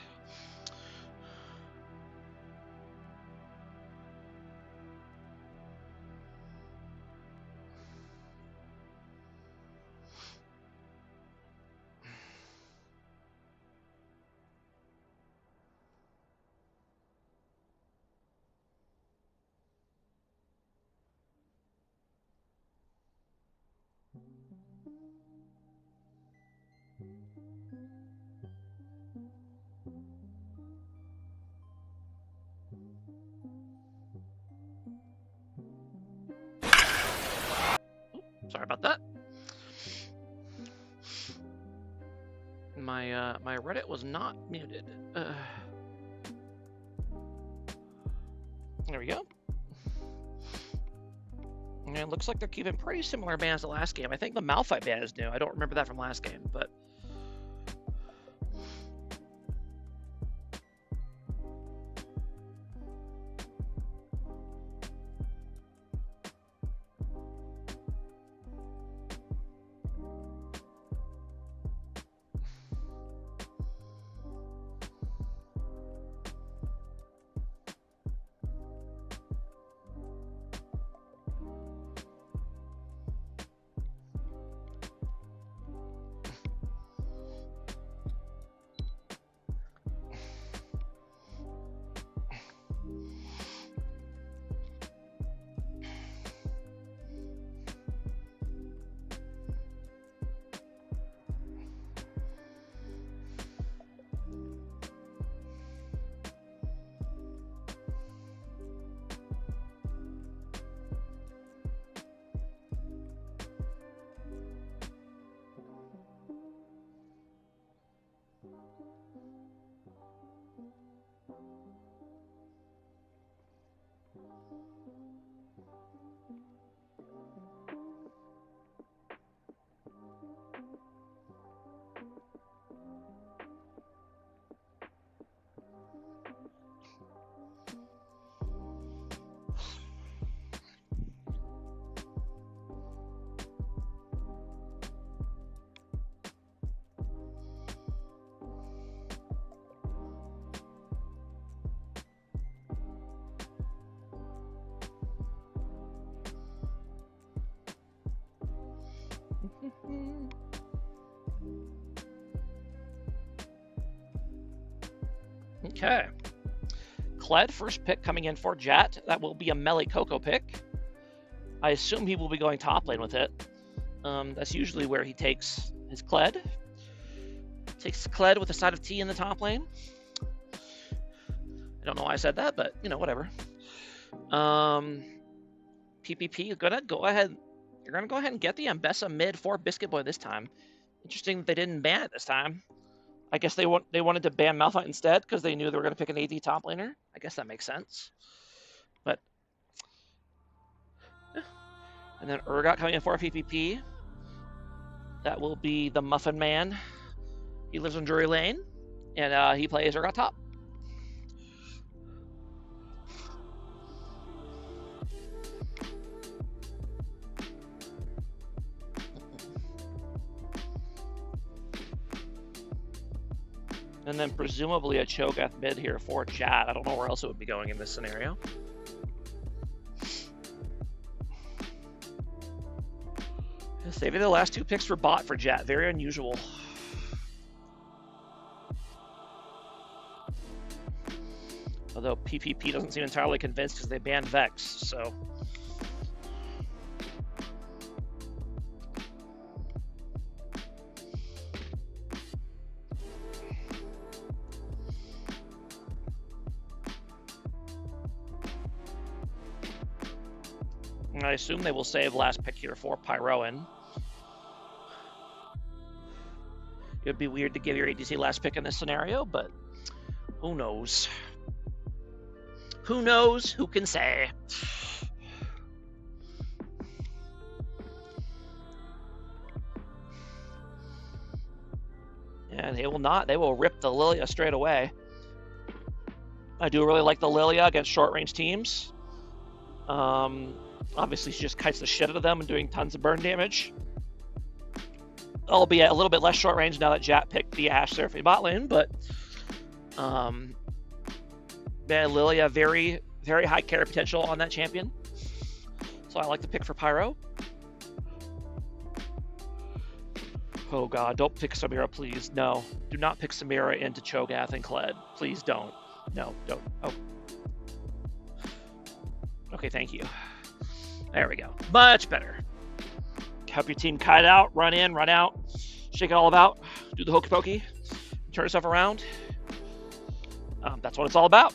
Sorry about that. My Reddit was not muted. There we go. And it looks like they're keeping pretty similar bans to last game. I think the Malphite ban is new. I don't remember that from last game, but okay. Kled, first pick coming in for JAT. That will be a Melee Coco pick. I assume he will be going top lane with it. That's usually where he takes his Kled. Takes Kled with a side of tea in the top lane. I don't know why I said that, but, whatever. PPP, you're going to go ahead and get the Ambessa mid for Biscuit Boy this time. Interesting that they didn't ban it this time. I guess they wanted to ban Malphite instead because they knew they were going to pick an AD top laner. I guess that makes sense. But and then Urgot coming in for a PPP. That will be the Muffin Man. He lives in Drury Lane, and he plays Urgot top. And then presumably a Cho'Gath mid here for JAT. I don't know where else it would be going in this scenario. Saving the last two picks for bot for JAT. Very unusual. Although PPP doesn't seem entirely convinced because they banned Vex, so... I assume they will save last pick here for Pyroan. It would be weird to give your ADC last pick in this scenario, but who knows? Who knows? Who can say? And they will not. They will rip the Lilia straight away. I do really like the Lilia against short-range teams. Obviously, she just kites the shit out of them and doing tons of burn damage. Albeit a little bit less short range now that JAT picked the Ashe Seraphine bot lane, but yeah, Lilia, very, very high carry potential on that champion. So I like the pick for Pyro. Oh god, don't pick Samira, please. No, do not pick Samira into Cho'Gath and Kled. Please don't. No, don't. Oh. Okay, thank you. There we go. Much better. Help your team kite out, run in, run out, shake it all about, do the hokey pokey, turn yourself around. That's what it's all about.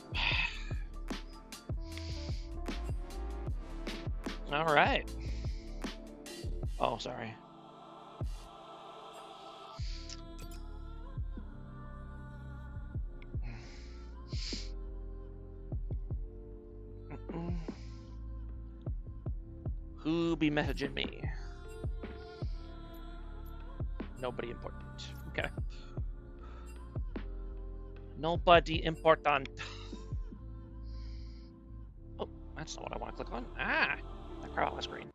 All right. Oh, sorry. Who be messaging me? Nobody important. Okay. Nobody important. Oh, that's not what I want to click on. Ah, that crowd on the screen.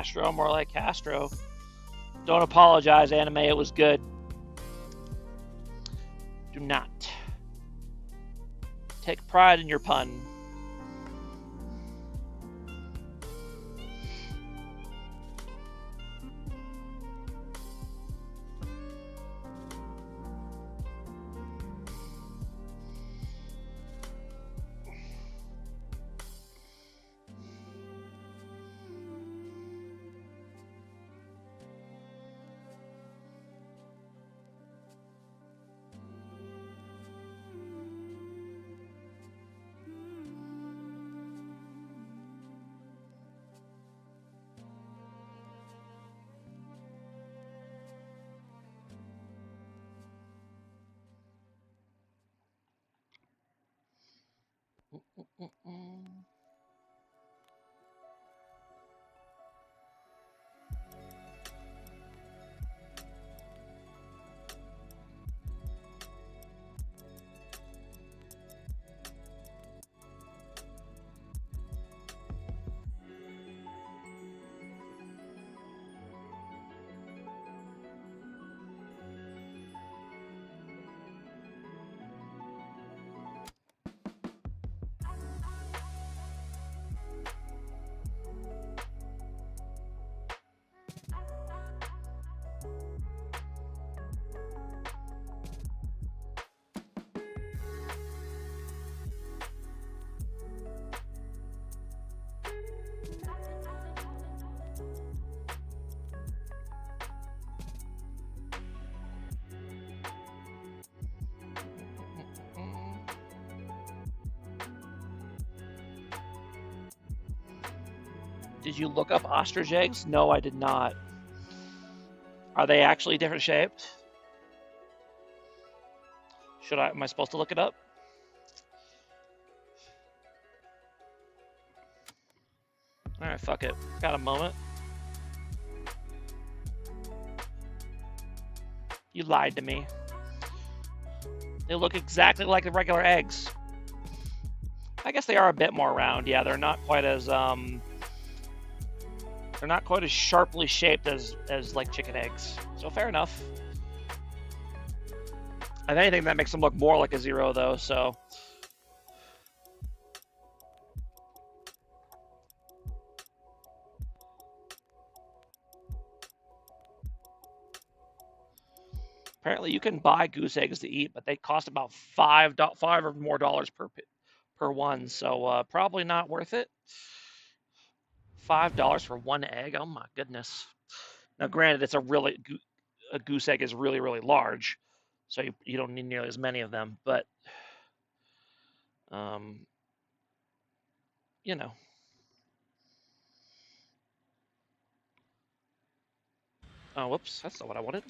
Castro, more like Castro. Don't apologize, anime. It was good. Do not. Take pride in your pun. Did you look up ostrich eggs? No, I did not. Are they actually different shaped? Should I? Am I supposed to look it up? All right, fuck it. Got a moment. You lied to me. They look exactly like the regular eggs. I guess they are a bit more round. Yeah, they're not quite as sharply shaped as like chicken eggs. So fair enough. If anything, that makes them look more like a zero though. So. Apparently, you can buy goose eggs to eat, but they cost about $5 or more per one. So probably not worth it. $5 for one egg. Oh my goodness. Now, granted, it's a goose egg is really, really large, so you don't need nearly as many of them. But you know. Oh, whoops. That's not what I wanted.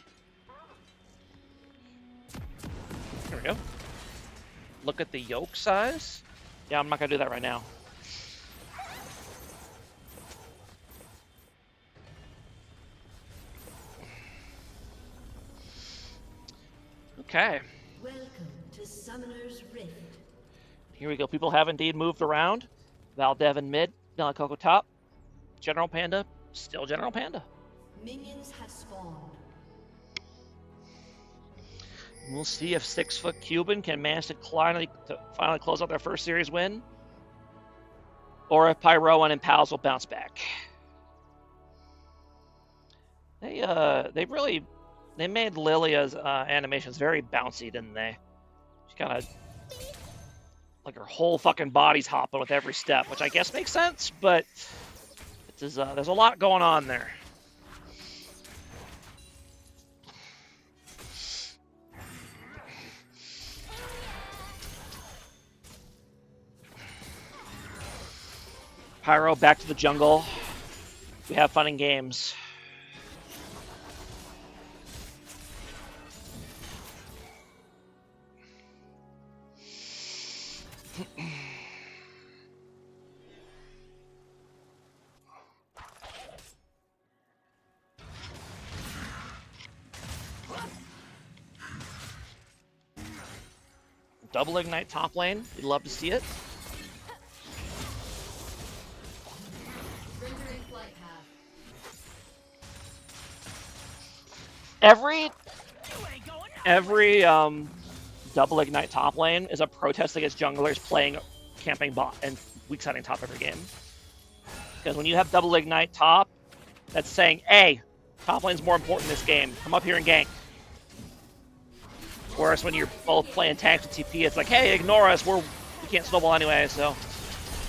There we go. Look at the yolk size. Yeah, I'm not going to do that right now. Okay. Welcome to Summoner's Rift. Here we go. People have indeed moved around. Valdevin mid, Delacoco top. General Panda, still General Panda. Minions have spawned. We'll see if 6-foot Cuban can manage to finally close out their first series win, or if Pyro and Pals will bounce back. They made Lilia's animations very bouncy, didn't they? She kind of like her whole fucking body's hopping with every step, which I guess makes sense, but there's a lot going on there. Pyro back to the jungle. We have fun and games. Double ignite top lane. We'd love to see it. Rendering flight path. Every double ignite top lane is a protest against junglers playing camping bot and weak siding top every game. Because when you have double ignite top, that's saying, hey, top lane's more important in this game. Come up here and gank. Whereas when you're both playing tanks with TP, it's like, hey, ignore us. We can't snowball anyway. So,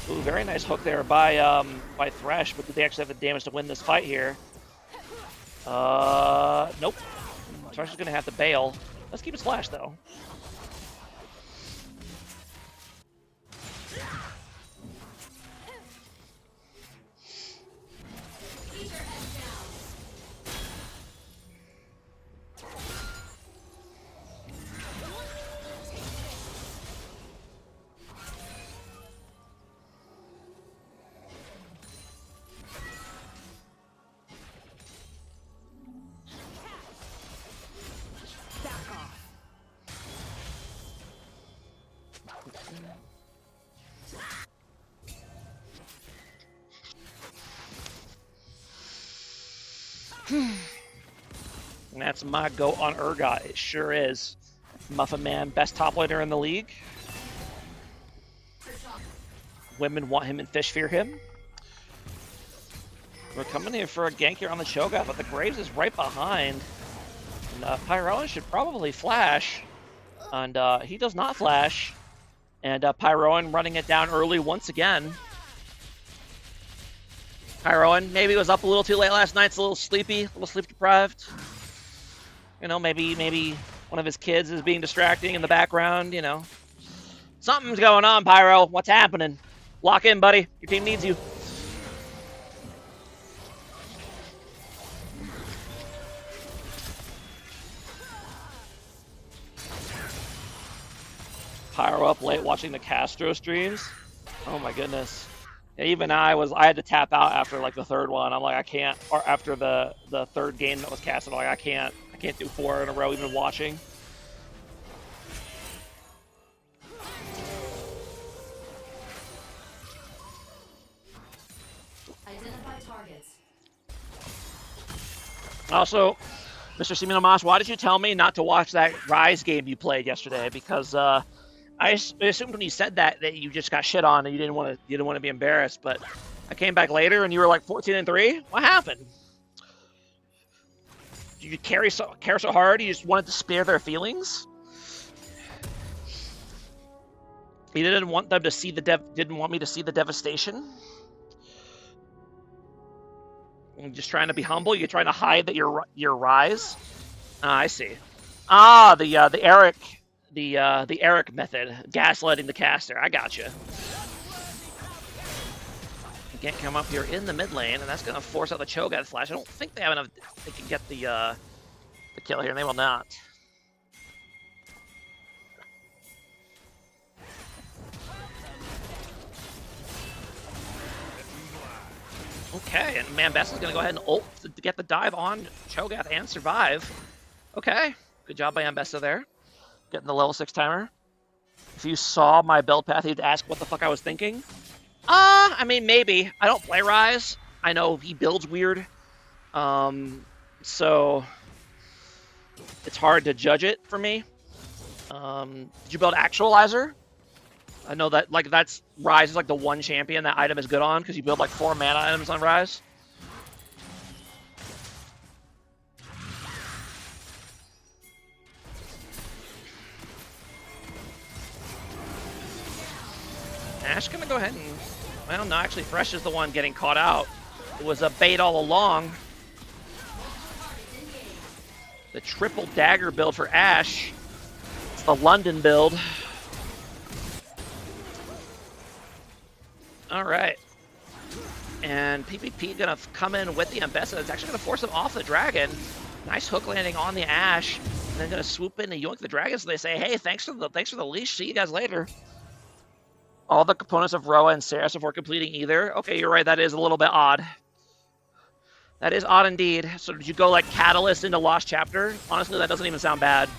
ooh, very nice hook there by Thresh. But did they actually have the damage to win this fight here? Nope. Thresh is gonna have to bail. Let's keep his flash though. And that's my go on Urgot. It sure is. Muffin Man, best top laner in the league. Women want him and fish fear him. We're coming here for a gank here on the Cho'Gath, but the Graves is right behind. And Pyroan should probably flash. And he does not flash. And Pyroan running it down early once again. Pyroan maybe was up a little too late last night. It's a little sleepy, a little sleep deprived. You know, maybe one of his kids is being distracting in the background, you know. Something's going on, Pyro. What's happening? Lock in, buddy. Your team needs you. Pyro up late watching the Castro streams. Oh my goodness. Yeah, even I had to tap out after like the third one. I'm like, I can't, or after the third game that was casted, I'm like I can't do 4 in a row even watching. Identify targets. Also, Mr. Siminomas, why did you tell me not to watch that Rise game you played yesterday? Because I assumed when you said that you just got shit on and you didn't want to be embarrassed. But I came back later and you were like 14-3. What happened? Did you care so hard? You just wanted to spare their feelings? You didn't want them to see didn't want me to see the devastation? You're just trying to be humble. You're trying to hide that you're Rise. I see. The Eric method, gaslighting the caster. I gotcha. Can't come up here in the mid lane, and that's gonna force out the Cho'Gath flash. I don't think they have enough. They can get the kill here, and they will not. Okay, and Mambessa's gonna go ahead and ult to get the dive on Cho'Gath and survive. Okay, good job by Mambessa there, getting the level 6 timer. If you saw my build path, you'd ask what the fuck I was thinking. I mean, maybe. I don't play Rise. I know he builds weird. So it's hard to judge it for me. Did you build Actualizer? I know that, like, that's Rise is like the one champion that item is good on because you build like 4 mana items on Rise. Ash gonna go ahead and, well, no, actually Thresh is the one getting caught out. It was a bait all along. The triple dagger build for Ash. It's the London build. All right. And PPP gonna come in with the Ambessa. It's actually gonna force him off the dragon. Nice hook landing on the Ash. And then gonna swoop in and yoink the dragon. So they say, hey, thanks for the leash. See you guys later. All the components of Roa and Seras before completing either. Okay, you're right. That is a little bit odd. That is odd indeed. So did you go like Catalyst into Lost Chapter? Honestly, that doesn't even sound bad.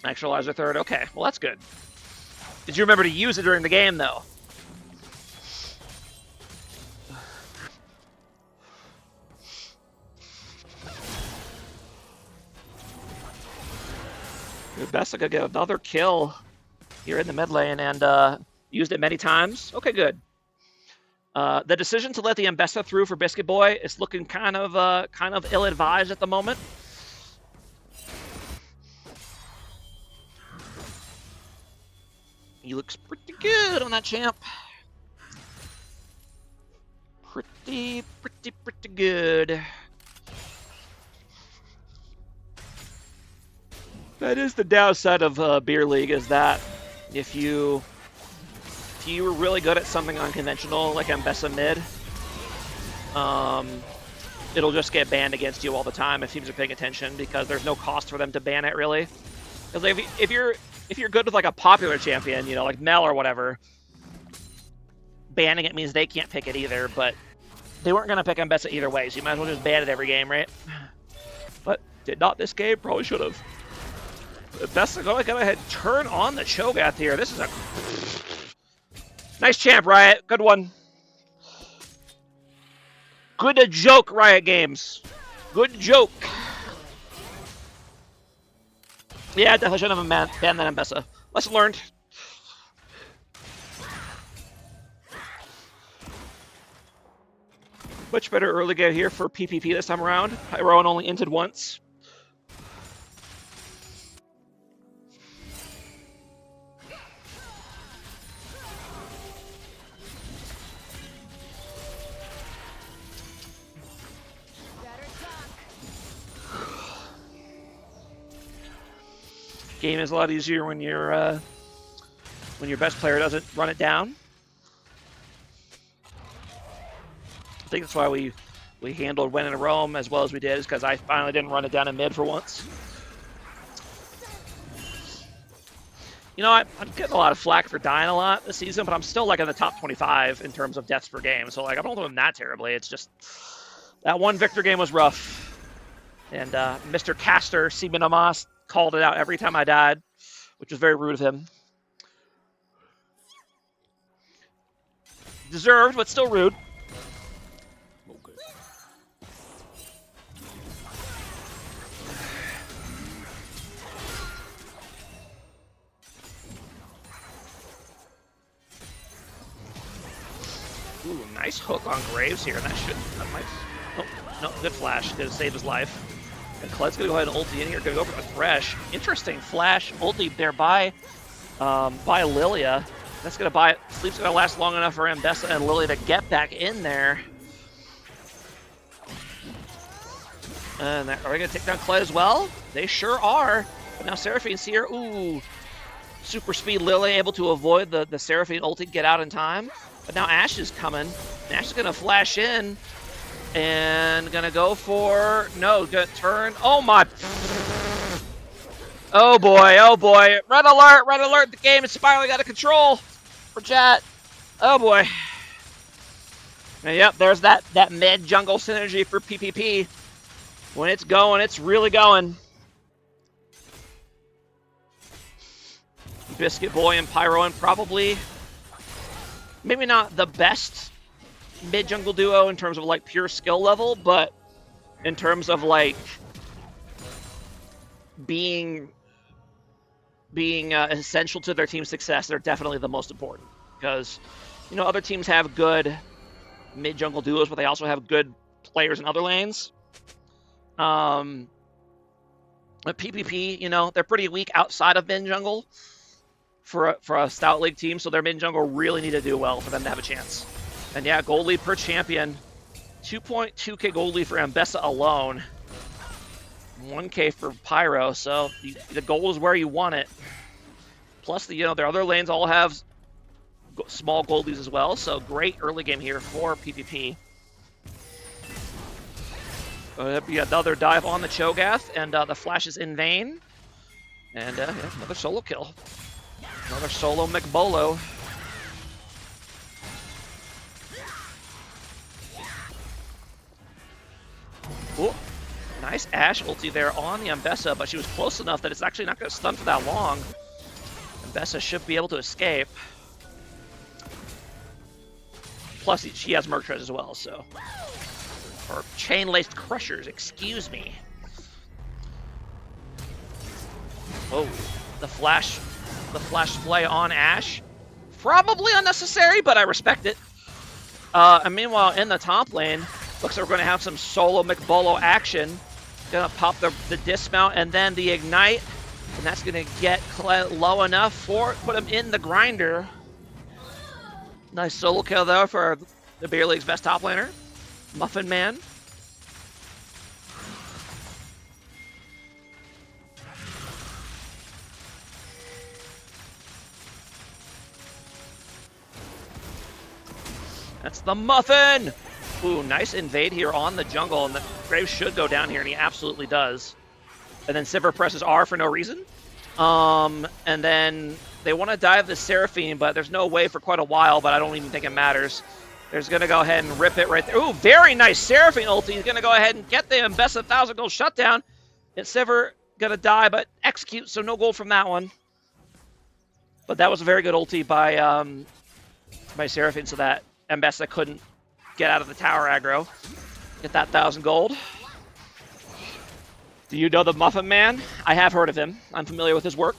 Actualizer third. Okay, well that's good. Did you remember to use it during the game though? Bessa gonna get another kill here in the mid lane and used it many times. Okay, good. The decision to let the Mbessa through for Biscuit Boy is looking kind of ill-advised at the moment. He looks pretty good on that champ. Pretty good. That is the downside of Beer League, is that if you were really good at something unconventional like Mbessa mid, it'll just get banned against you all the time if teams are paying attention, because there's no cost for them to ban it really. Because if you're good with like a popular champion, you know, like Mel or whatever, banning it means they can't pick it either. But they weren't gonna pick Mbessa either way, so you might as well just ban it every game, right? But did not this game. Probably should have. Mbessa, go ahead, turn on the Cho'Gath here. This is a nice champ, Riot. Good one. Good joke, Riot Games. Good joke. Yeah, I definitely shouldn't have banned that Mbessa. Lesson learned. Much better early game here for PPP this time around. Pyroan only inted once. Game is a lot easier when your best player doesn't run it down. I think that's why we handled When in Rome as well as we did, is because I finally didn't run it down in mid for once. You know, I'm getting a lot of flack for dying a lot this season, but I'm still like in the top 25 in terms of deaths per game. So like, I don't do them that terribly. It's just that one Victor game was rough, and Mr. Caster Seaman Amos called it out every time I died, which was very rude of him. Deserved, but still rude. Ooh, nice hook on Graves here. That might. Oh, no, good flash. Gonna save his life. And Cled's gonna go ahead and ulti in here. Gonna go for the Thresh. Interesting flash ulti there by Lilia. That's gonna buy it. Sleep's gonna last long enough for Mbessa and Lilia to get back in there. And are they gonna take down Cled as well? They sure are. But now Seraphine's here. Ooh. Super speed Lilia able to avoid the Seraphine ulti, get out in time. But now Ashe is coming. Ashe is gonna flash in. And gonna go for, no, gonna turn, oh my. Oh boy, red alert, the game is spiraling out of control for JAT. Oh boy. And yep, there's that mid jungle synergy for PPP. When it's going, it's really going. Biscuit Boy and Pyroan probably, maybe not the best mid-jungle duo in terms of like pure skill level, but in terms of like being essential to their team's success, they're definitely the most important. Because, you know, other teams have good mid-jungle duos, but they also have good players in other lanes. But PPP, you know, they're pretty weak outside of mid-jungle for a Stout League team, so their mid-jungle really need to do well for them to have a chance. And yeah, gold lead per champion. 2.2k gold lead for Mbessa alone. 1k for Pyro, so the goal is where you want it. Plus, their other lanes all have small gold leads as well, so great early game here for PPP. Be another dive on the Cho'Gath, and the flash is in vain. And yeah, another solo kill. Another solo McBolo. Ooh, nice Ashe ulti there on the Mbessa, but she was close enough that it's actually not going to stun for that long. Mbessa should be able to escape. Plus, she has Mercrez as well, so. Or Chain-Laced Crushers, excuse me. Oh, the flash play on Ashe. Probably unnecessary, but I respect it. And meanwhile, in the top lane, looks like we're going to have some solo McBolo action. Gonna pop the dismount and then the ignite, and that's gonna get low enough for put him in the grinder. Nice solo kill though for the Beer League's best top laner, Muffin Man. That's the Muffin! Ooh, nice invade here on the jungle, and the Graves should go down here, and he absolutely does. And then Sivir presses R for no reason. And then they want to dive the Seraphine, but there's no way for quite a while, but I don't even think it matters. They're just going to go ahead and rip it right there. Ooh, very nice Seraphine ulti. He's going to go ahead and get the best 1,000 gold shutdown. And Sivir going to die, but execute, so no gold from that one. But that was a very good ulti by Seraphine, so that Mbessa couldn't get out of the tower aggro. Get that 1,000 gold. Do you know the Muffin Man? I have heard of him. I'm familiar with his work.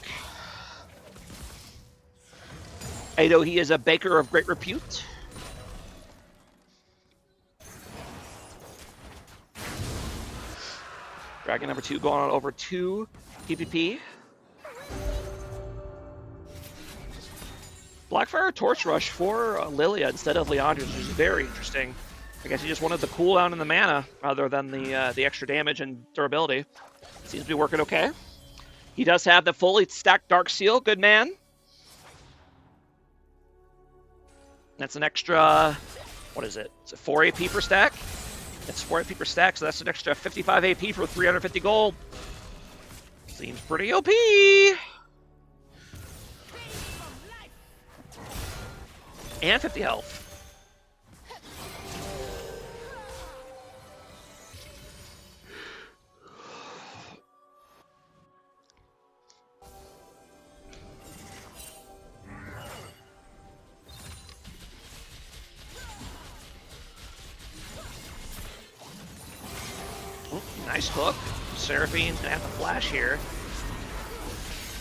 I know he is a baker of great repute. Dragon number 2 going on over to PPP. Blackfire Torch Rush for Lilia instead of Leandros, which is very interesting. I guess he just wanted the cooldown and the mana rather than the extra damage and durability. Seems to be working okay. He does have the fully stacked Dark Seal. Good man. That's an extra, what is it? It's a 4 AP per stack. It's 4 AP per stack, so that's an extra 55 AP for 350 gold. Seems pretty OP. And 50 health. Ooh, nice hook. Seraphine's gonna have to flash here.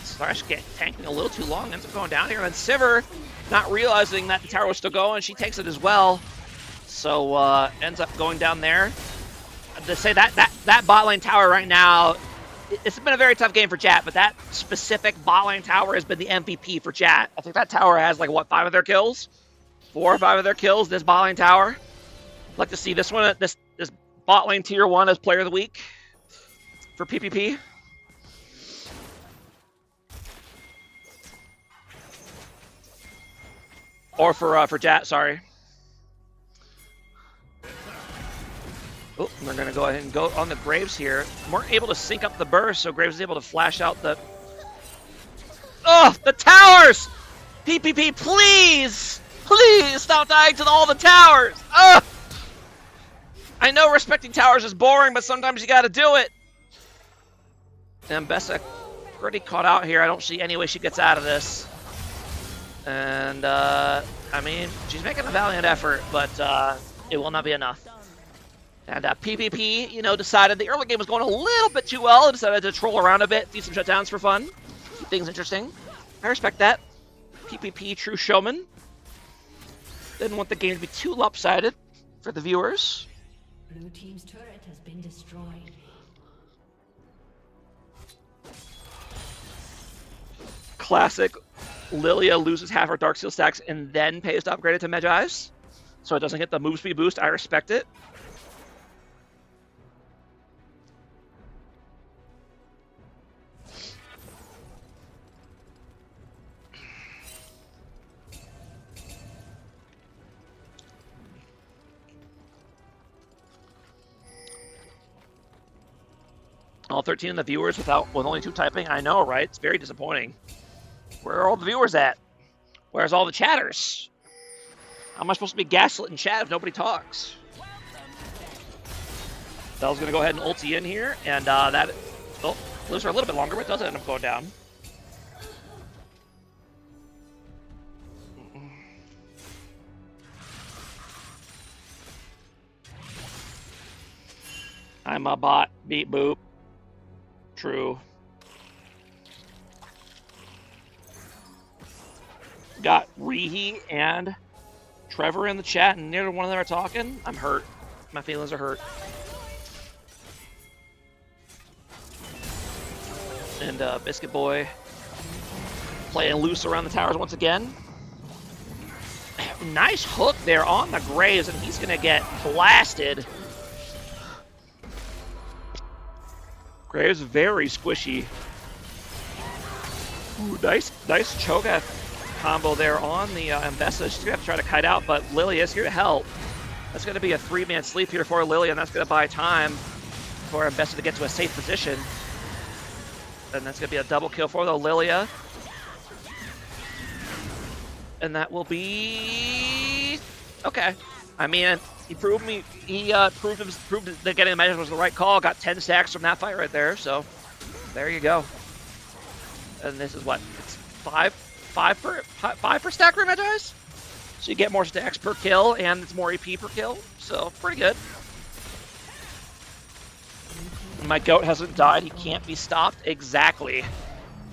Slash get tanking a little too long, ends up going down here, and then Sivir, not realizing that the tower was still going, she takes it as well. So ends up going down there. To say that bot lane tower right now, it's been a very tough game for JAT, but that specific bot lane tower has been the MVP for JAT. I think that tower has like what, 5 of their kills? 4 or 5 of their kills, this bot lane tower. I'd like to see this one, this bot lane tier 1 as player of the week for PPP. Or for JAT, sorry. Oh, we're going to go ahead and go on the Graves here. Weren't able to sync up the burst, so Graves is able to flash out the... Oh, the towers! PPP, please! Please stop dying to all the towers! Ugh! I know respecting towers is boring, but sometimes you got to do it. And Mbessa pretty caught out here. I don't see any way she gets out of this. And, I mean, she's making a valiant effort, but it will not be enough. And PPP, you know, decided the early game was going a little bit too well. Decided to troll around a bit, do some shutdowns for fun. Keep things interesting. I respect that. PPP, true showman. Didn't want the game to be too lopsided for the viewers. Blue team's turret has been destroyed. Classic. Lilia loses half her Dark Seal stacks and then pays to upgrade it to Medjai's. So it doesn't get the move speed boost. I respect it. All 13 of the viewers with only 2 typing. I know, right? It's very disappointing. Where are all the viewers at? Where's all the chatters? How am I supposed to be gaslit in chat if nobody talks? Bell's gonna go ahead and ulti in here, and that lives for a little bit longer, but does end up going down. I'm a bot. Beep boop. True. got Rihi and Trevor in the chat, and neither one of them are talking. I'm hurt. My feelings are hurt. And Biscuit Boy playing loose around the towers once again. Nice hook there on the Graves, and he's going to get blasted. Graves very squishy. Ooh, nice choke combo there on the Mbessa. She's going to have to try to kite out, but Lily is here to help. That's going to be a 3-man sleep here for Lily, and that's going to buy time for Mbessa to get to a safe position. And that's going to be a double kill for the Lilia. And that will be okay. I mean, he proved that getting the measure was the right call. Got 10 stacks from that fight right there. So there you go. And this is what, it's five per stack for Magi's. So you get more stacks per kill, and it's more EP per kill. So pretty good. My goat hasn't died. He can't be stopped. Exactly.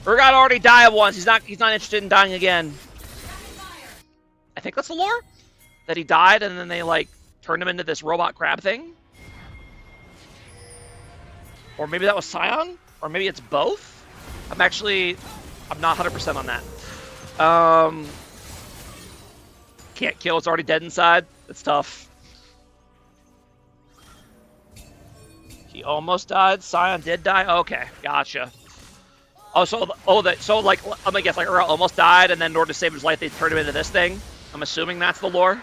Urgot already died once. He's not interested in dying again. I think that's the lore? That he died and then they, like, turned him into this robot crab thing? Or maybe that was Scion? Or maybe it's both? I'm not 100% on that. Can't kill, it's already dead inside. It's tough. He almost died. Scion did die. Okay, gotcha. Oh, so like, let me guess, like Earl almost died, and then in order to save his life, they turned him into this thing. I'm assuming that's the lore.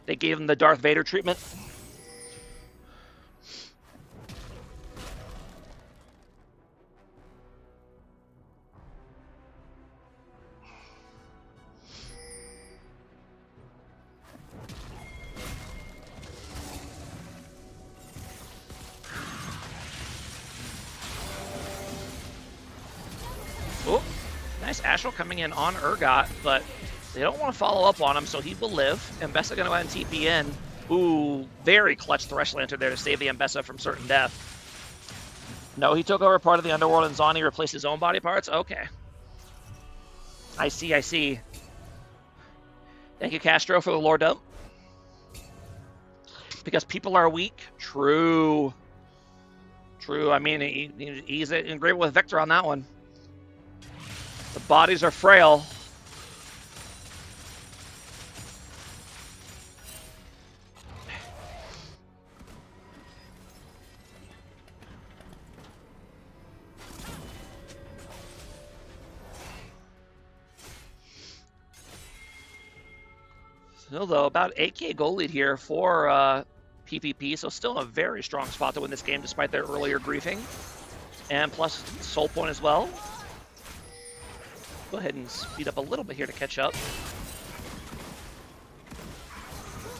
They gave him the Darth Vader treatment. Oh, nice Astral coming in on Urgot, but they don't want to follow up on him, so he will live. Mbessa going to go ahead and TP in. Ooh, very clutch Thresh Lantern there to save the Mbessa from certain death. No, he took over part of the Underworld and Zani replaced his own body parts? Okay. I see. Thank you, Castro, for the lore dump. Because people are weak? True. I mean, he's in agreement with Victor on that one. The bodies are frail. Still, though, about 8K goal lead here for PPP, so still in a very strong spot to win this game despite their earlier griefing. And plus soul point as well. Go ahead and speed up a little bit here to catch up.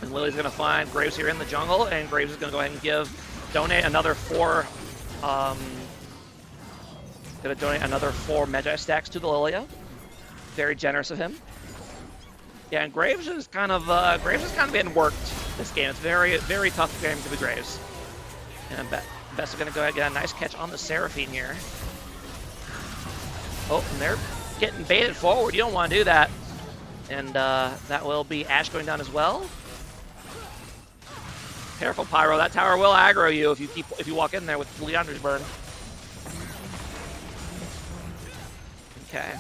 And Lily's going to find Graves here in the jungle, and Graves is going to go ahead and donate another 4 Magi stacks to the Lilia. Very generous of him. Yeah, and Graves is kind of getting worked this game. It's very, very tough game to be Graves. And Best is going to go ahead and get a nice catch on the Seraphine here. Oh, and they're getting baited forward. You don't want to do that. And that will be Ash going down as well. Careful, Pyro. That tower will aggro you if you walk in there with Leander's burn. Okay.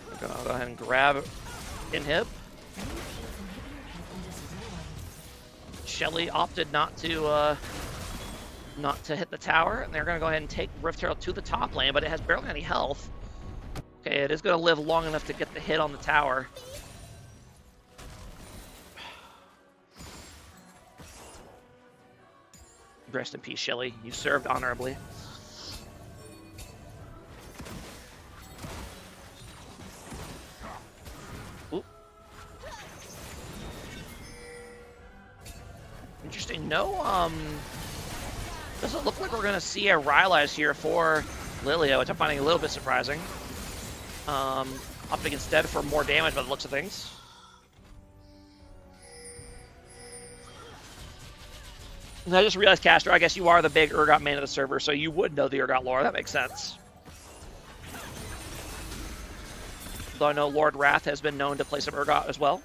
We're gonna go ahead and grab inhib. Shelly opted not to hit the tower, and they're gonna go ahead and take Rift Herald to the top lane, but it has barely any health. Okay, it is gonna live long enough to get the hit on the tower. Rest in peace, Shelly. You served honorably. Ooh. Interesting. No, doesn't look like we're gonna see a Rylai's here for Lilia, which I'm finding a little bit surprising. Opting instead for more damage by the looks of things. And I just realized, Castro, I guess you are the big Urgot main of the server, so you would know the Urgot lore. That makes sense. Though I know Lord Wrath has been known to play some Urgot as well.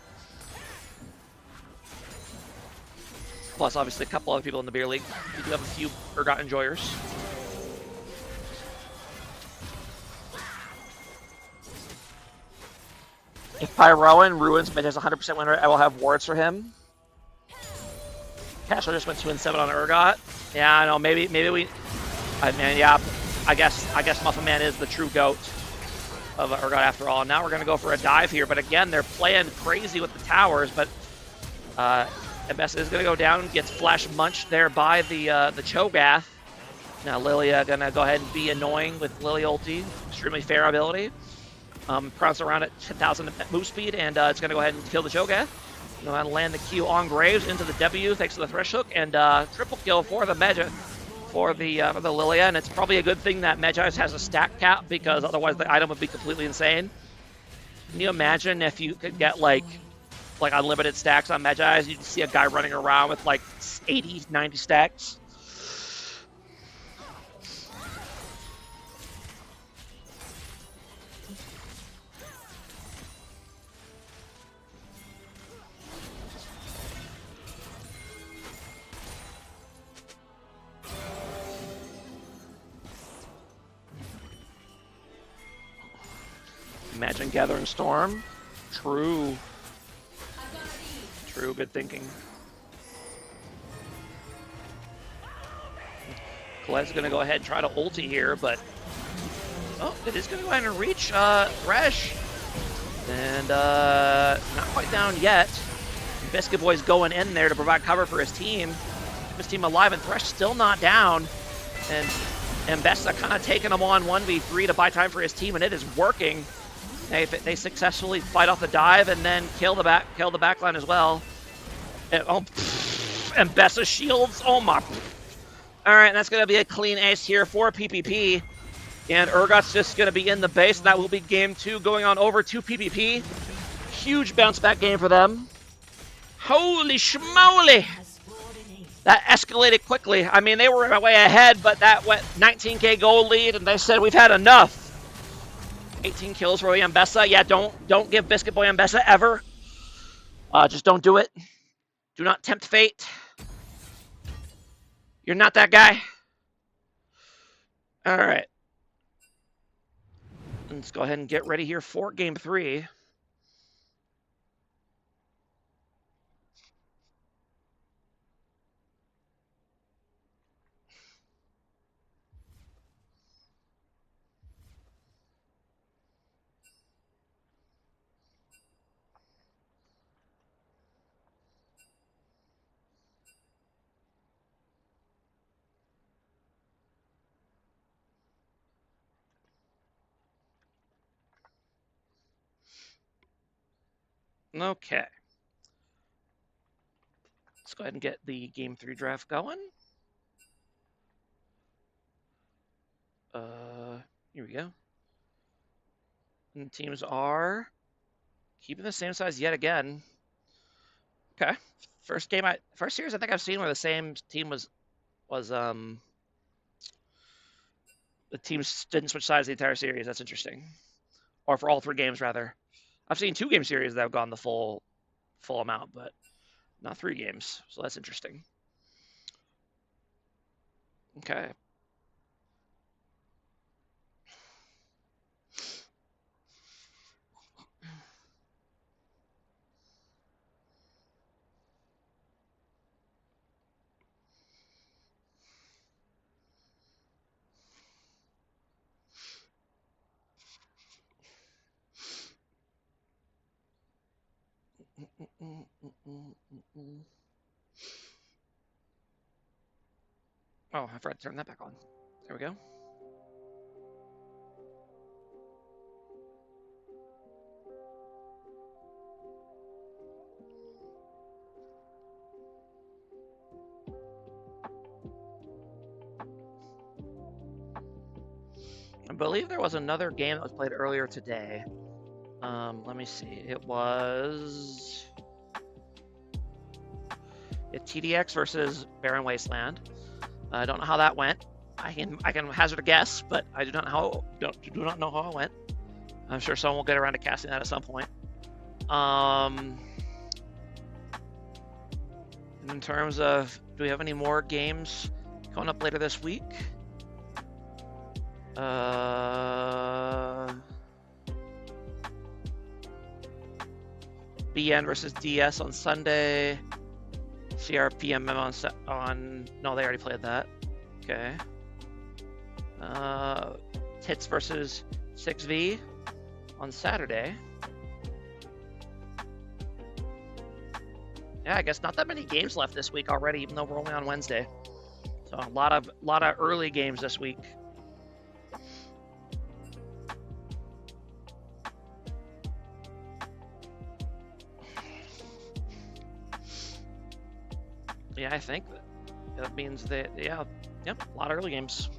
Plus, obviously, a couple other people in the beer league. We do have a few Urgot enjoyers. If Pyroan ruins Mid has 100% win rate, I will have wards for him. Castro just went 2-7 on Urgot. Yeah, I know. Maybe we. I mean, yeah. I guess Muffin Man is the true goat of Urgot after all. Now we're gonna go for a dive here, but again, they're playing crazy with the towers. But Mbessa is gonna go down, gets flash munched there by the Cho'Gath. Now Lilia gonna go ahead and be annoying with Lily ulti, extremely fair ability. Prowls around at 10,000 move speed, and it's gonna go ahead and kill the Cho'Gath. Gonna land the Q on Graves into the W thanks to the thresh hook, and triple kill for the Magi, for the Lilia, and it's probably a good thing that Magi's has a stack cap, because otherwise the item would be completely insane. Can you imagine if you could get like unlimited stacks on Magi's? You'd see a guy running around with like 80, 90 stacks. Imagine Gathering Storm. True. True, good thinking. Colette's gonna go ahead and try to ulti here, but oh, it is gonna go ahead and reach Thresh. And not quite down yet. Biscuit Boy's going in there to provide cover for his team. Keep his team alive, and Thresh still not down. And Mbessa kind of taking him on 1v3 to buy time for his team, and it is working. They successfully fight off the dive and then kill the backline as well. And, oh, Mbessa shields. Oh my. All right, that's going to be a clean ace here for PPP. And Urgot's just going to be in the base. And that will be game 2 going on over to PPP. Huge bounce back game for them. Holy schmoly. That escalated quickly. I mean, they were way ahead, but that went 19k gold lead, and they said, we've had enough. 18 kills for Mbessa. Yeah, don't give Biscuit Boy Mbessa ever. Just don't do it. Do not tempt fate. You're not that guy. All right. Let's go ahead and get ready here for game 3. Okay. Let's go ahead and get the game 3 draft going. Here we go. And the teams are keeping the same size yet again. Okay. First series I think I've seen where the same team was the teams didn't switch sides the entire series. That's interesting. Or for all 3 games rather. I've seen 2 game series that have gone the full amount, but not 3 games. So that's interesting. Okay. Oh, I forgot to turn that back on. There we go. I believe there was another game that was played earlier today. Let me see. It was TDX versus Barren Wasteland. I don't know how that went. I can hazard a guess, but I do not know how it went. I'm sure someone will get around to casting that at some point. In terms of, do we have any more games coming up later this week? BN versus DS on Sunday. CRPMM on no, they already played that. Okay. Tits versus 6V on Saturday. Yeah, I guess not that many games left this week already, even though we're only on Wednesday. So a lot of early games this week. Yeah, I think that means that, yep, a lot of early games.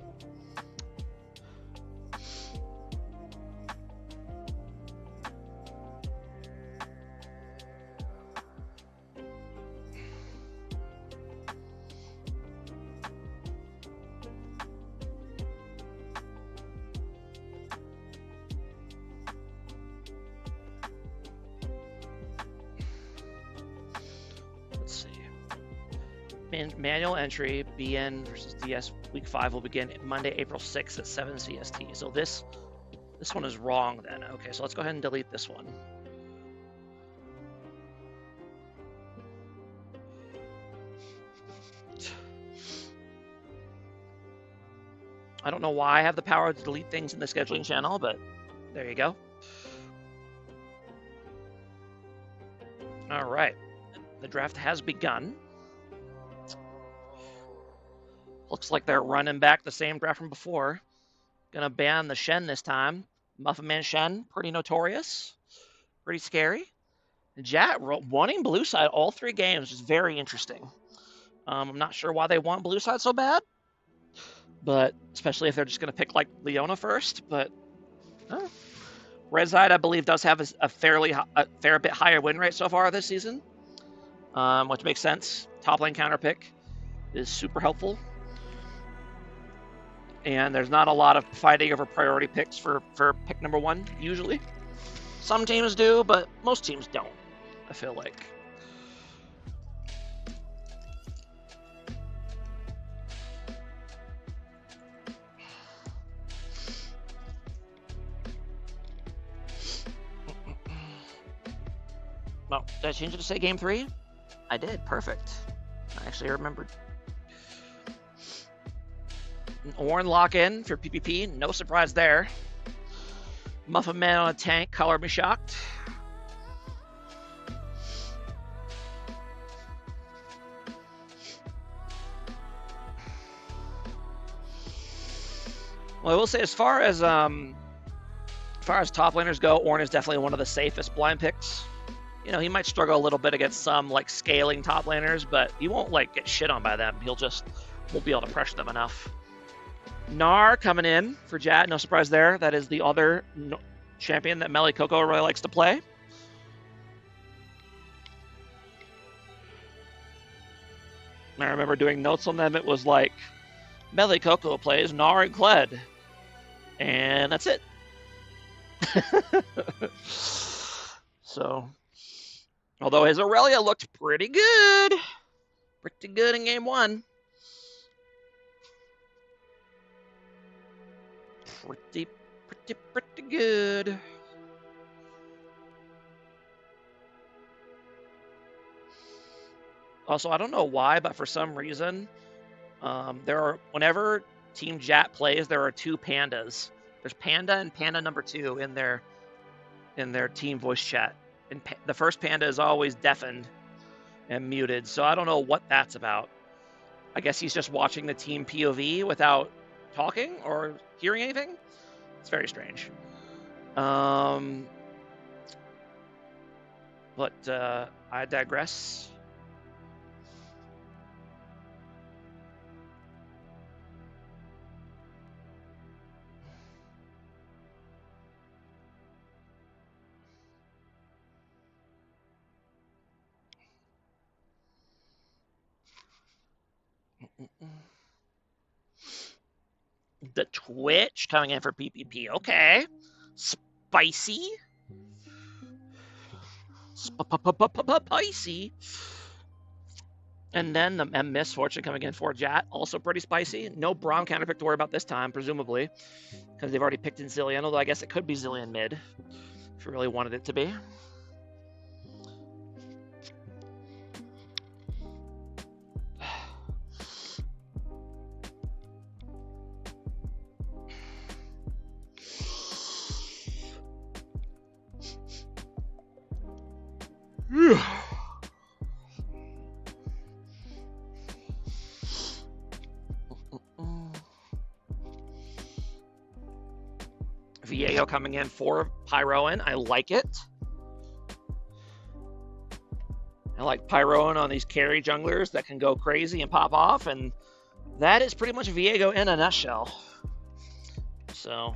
Manual entry, BN versus DS week 5 will begin Monday, April 6th at 7 CST. So this one is wrong then. Okay, so let's go ahead and delete this one. I don't know why I have the power to delete things in the scheduling channel, but there you go. All right, the draft has begun. Looks like they're running back the same draft from before. Gonna ban the Shen this time. Muffin Man Shen, pretty notorious, pretty scary. JAT wanting blue side all 3 games is very interesting. I'm not sure why they want blue side so bad, but especially if they're just gonna pick like Leona first. But red side, I believe, does have a fair bit higher win rate so far this season, which makes sense. Top lane counter pick is super helpful. And there's not a lot of fighting over priority picks for pick number 1, usually. Some teams do, but most teams don't, I feel like. No, did I change it to say game 3? I did, perfect. I actually remembered. Ornn lock in for PPP, no surprise there. Muffin Man on a tank, color me shocked. Well, I will say, as far as top laners go, Ornn is definitely one of the safest blind picks. You know, he might struggle a little bit against some like scaling top laners, but he won't like get shit on by them. He'll just won't be able to pressure them enough. Gnar coming in for JAT, no surprise there. That is the other champion that Melly Coco really likes to play. I remember doing notes on them. It was like, Melly Coco plays Gnar and Kled. And that's it. So, although his Aurelia looked pretty good. Pretty good in game 1. Pretty good. Also, I don't know why, but for some reason, whenever Team JAT plays, there are 2 pandas. There's Panda and Panda number 2 in their team voice chat. And the first panda is always deafened and muted, so I don't know what that's about. I guess he's just watching the team POV without talking or hearing anything. It's very strange. But I digress. The Twitch coming in for PPP. Okay. Spicy. Spicy. And then the Misfortune coming in for JAT. Also pretty spicy. No Braum counterpick to worry about this time, presumably. Because they've already picked in Zillion. Although I guess it could be Zillion mid. If you really wanted it to be. Viego coming in for Pyroan. I like it. I like Pyroan on these carry junglers that can go crazy and pop off, and that is pretty much Viego in a nutshell. So,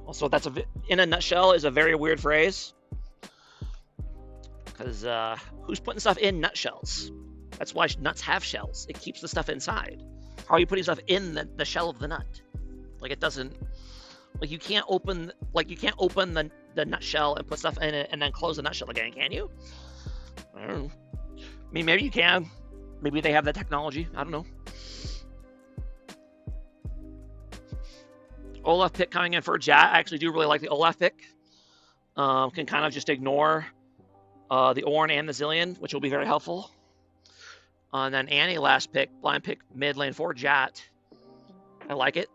also that's in a nutshell is a very weird phrase, because who's putting stuff in nutshells? That's why nuts have shells. It keeps the stuff inside. How are you putting stuff in the shell of the nut? Like it doesn't. Like you can't open the nutshell and put stuff in it and then close the nutshell again, can you? I don't know. I mean, maybe you can. Maybe they have that technology. I don't know. Olaf pick coming in for JAT. I actually do really like the Olaf pick. Can kind of just ignore the Ornn and the Zillion, which will be very helpful. And then Annie last pick, blind pick mid lane for JAT. I like it.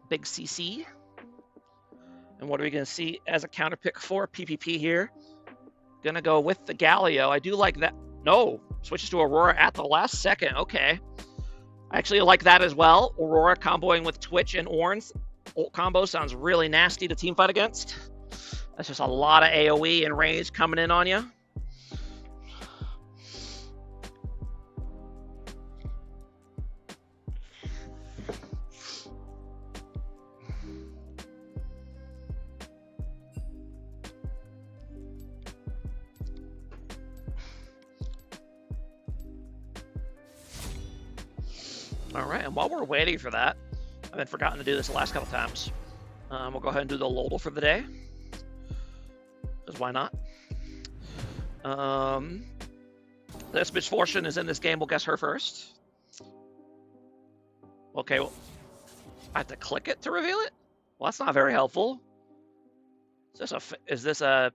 Big CC. And what are we going to see as a counter pick for PPP here? Gonna go with the Galio. I do like that. No, switches to Aurora at the last second. Okay. I actually like that as well. Aurora comboing with Twitch and Ornn's ult combo sounds really nasty to teamfight against. That's just a lot of AoE and range coming in on you. All right, and while we're waiting for that, I've been forgotten to do this the last couple times. We'll go ahead and do the Lodal for the day. Because why not? This Misfortune is in this game. We'll guess her first. Okay, well, I have to click it to reveal it? Well, that's not very helpful. Is this a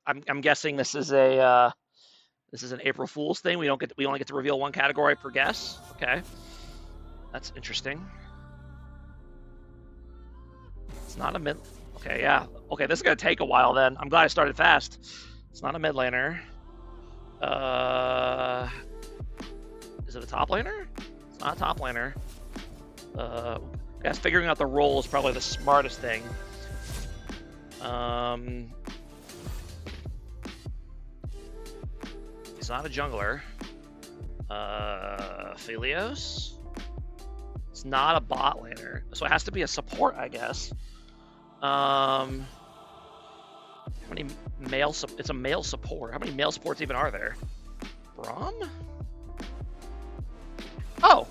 I'm guessing this is a this is an April Fool's thing. We only get to reveal one category per guess. Okay, that's interesting. It's not a mid. Okay, yeah. Okay, this is gonna take a while then. I'm glad I started fast. It's not a mid laner. Is it a top laner? It's not a top laner. I guess figuring out the role is probably the smartest thing. He's not a jungler. Philios? It's not a bot laner, so it has to be a support, I guess. How many male? It's a male support. How many male supports even are there? Braum? Oh,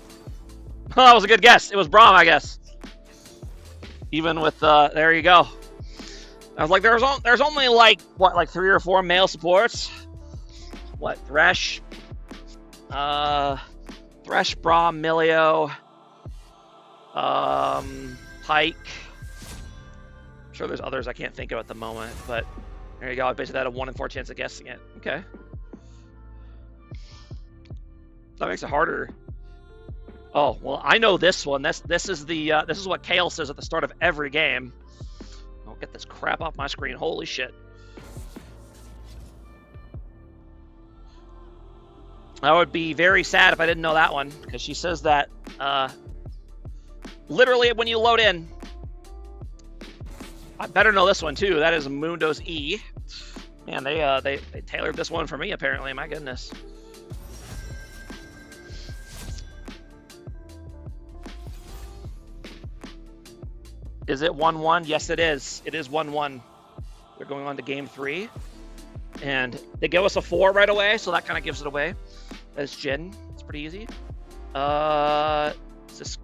that was a good guess. It was Braum, I guess. Even with there you go. I was like, there's only like what, like 3 or 4 male supports. What, Thresh, Braum, Milio, Pike. I'm sure there's others I can't think of at the moment, but there you go. I basically had a 1 in 4 chance of guessing it. Okay, that makes it harder. Oh well, I know this one. This is what Kale says at the start of every game. I'll get this crap off my screen. Holy shit. I would be very sad if I didn't know that one, because she says that literally when you load in. I better know this one too. That is Mundo's E. Man, they tailored this one for me apparently. My goodness. Is it 1-1? Yes, it is. It is 1-1. We're going on to game 3. And they give us a 4 right away, so that kind of gives it away. As Jin, it's pretty easy. This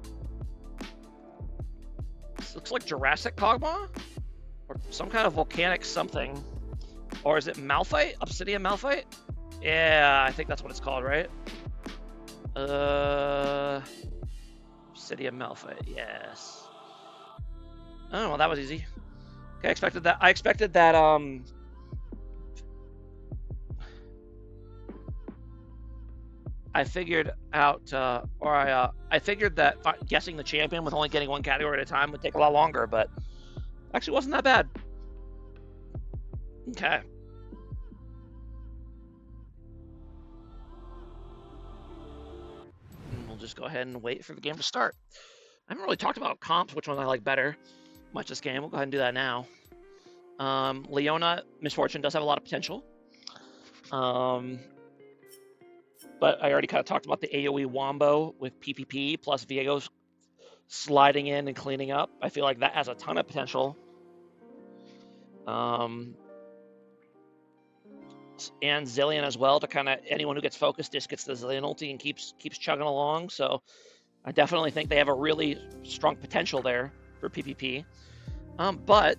looks like Jurassic Kog'Maw? Or some kind of volcanic something. Or is it Malphite? Obsidian Malphite? Yeah, I think that's what it's called, right? Obsidian Malphite, yes. Oh, well, that was easy. Okay, I expected that. I figured out, I figured that guessing the champion with only getting one category at a time would take a lot longer, but actually wasn't that bad. Okay. And we'll just go ahead and wait for the game to start. I haven't really talked about comps, which one I like better much this game. We'll go ahead and do that now. Leona Miss Fortune does have a lot of potential. But I already kind of talked about the AoE Wombo with PPP plus Viego's sliding in and cleaning up. I feel like that has a ton of potential. And Zillion as well, to kind of anyone who gets focused just gets the Zillion ulti and keeps chugging along. So I definitely think they have a really strong potential there for PPP. But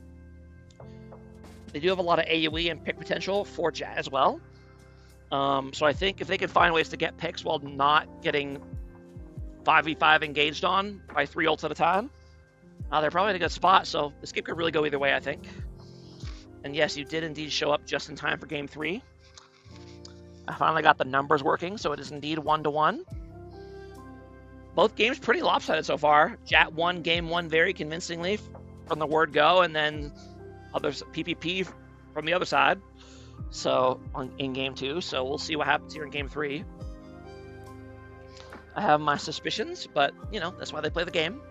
they do have a lot of AoE and pick potential for JAT as well. So I think if they can find ways to get picks while not getting 5v5 engaged on by 3 ults at a time, they're probably in a good spot. So this game could really go either way, I think. And yes, you did indeed show up just in time for Game 3. I finally got the numbers working, so it is indeed 1-1. Both games pretty lopsided so far. JAT won Game 1 very convincingly from the word go, and then others PPP from the other side. So in Game 2, so we'll see what happens here in Game 3. I have my suspicions, but you know that's why they play the game.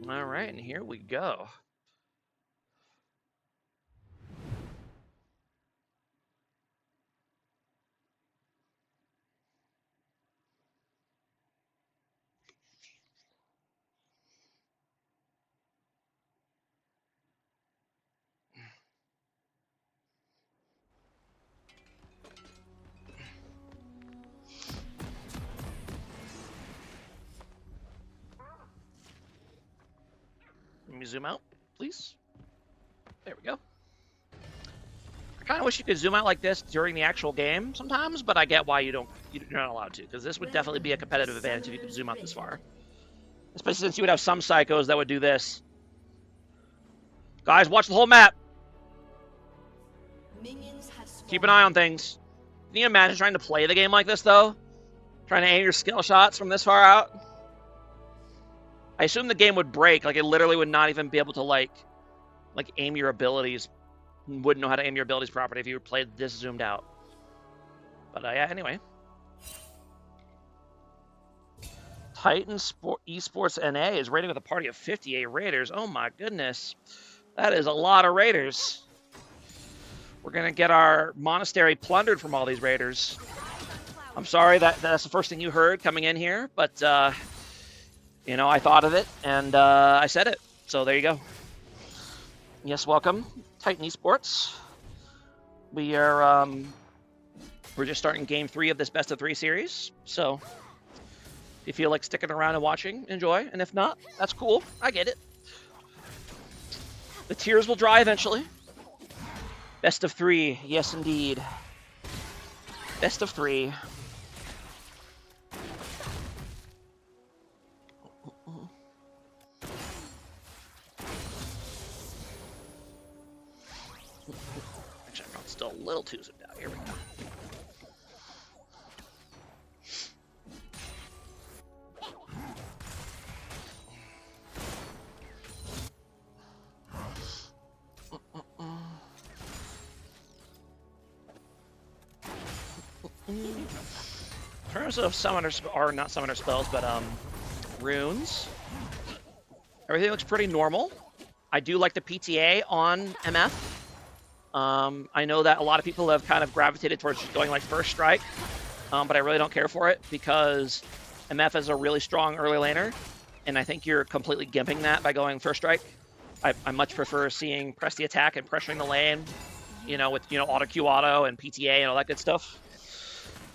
All right, and here we go. Let me zoom out, please. There we go. I kind of wish you could zoom out like this during the actual game sometimes, but I get why you're not allowed to, because this would definitely be a competitive advantage if you could zoom out this far. Especially since you would have some psychos that would do this. Guys, watch the whole map. Keep an eye on things. Can you imagine trying to play the game like this, though? Trying to aim your skill shots from this far out? I assume the game would break. Like, it literally would not even be able to, like aim your abilities. Wouldn't know how to aim your abilities properly if you played this zoomed out. But yeah, anyway. Titan Esports NA is rated with a party of 58 raiders. Oh my goodness. That is a lot of raiders. We're going to get our monastery plundered from all these raiders. I'm sorry that's the first thing you heard coming in here, but, you know, I thought of it, and I said it. So there you go. Yes, welcome, Titan Esports. We're just starting Game 3 of this Best of 3 series, so if you feel like sticking around and watching, enjoy, and if not, that's cool. I get it. The tears will dry eventually. Best of 3, yes indeed. Best of 3. Actually, I'm still a little too zoomed out. Here we go. In terms of summoners, or not summoner spells, but runes, everything looks pretty normal. I do like the PTA on MF. I know that a lot of people have kind of gravitated towards just going like first strike, but I really don't care for it because MF is a really strong early laner, and I think you're completely gimping that by going first strike. I much prefer seeing press the attack and pressuring the lane, you know, with, you know, auto Q auto and PTA and all that good stuff.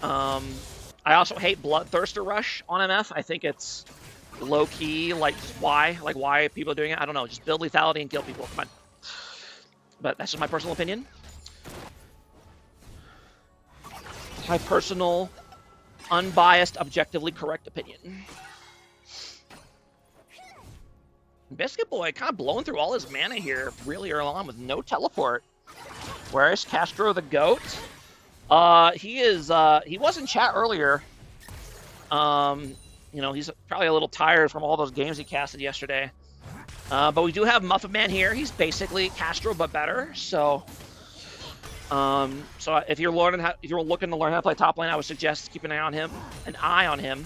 I also hate Bloodthirster Rush on MF. I think it's low-key, like, why people are doing it. I don't know, just build lethality and kill people, come on. But that's just my personal opinion. My personal, unbiased, objectively correct opinion. Biscuit Boy kind of blowing through all his mana here really early on with no teleport. Where is Castro the Goat? He was in chat earlier. You know, he's probably a little tired from all those games he casted yesterday. But we do have Muffin Man here. He's basically Castro but better. So, if you're looking to learn how to play top lane, I would suggest keep an eye on him.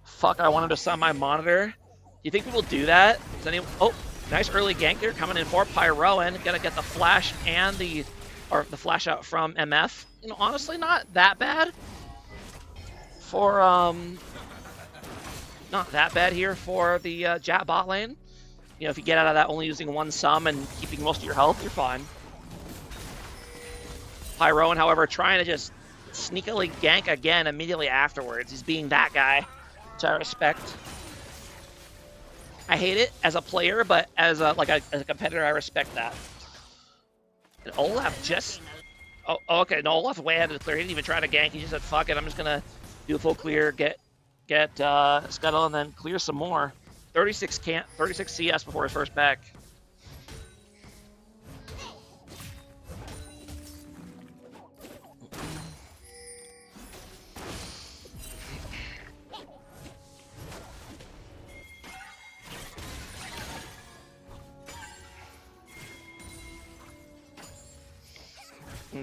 Fuck! I wanted to summon my monitor. Do you think people do that? Does anyone? Oh, nice early gank there coming in for Pyroan. Gotta get the flash and the flash out from MF. You know, honestly, not that bad. For not that bad here for the JAT bot lane. You know, if you get out of that only using one sum and keeping most of your health, you're fine. Pyroan, however, trying to just sneakily gank again immediately afterwards. He's being that guy, which I respect. I hate it as a player, but as a competitor, I respect that. And Olaf just... Oh, okay, no, Olaf way ahead of the clear. He didn't even try to gank. He just said, fuck it, I'm just gonna do a full clear, get Scuttle, and then clear some more. 36 CS before his first back.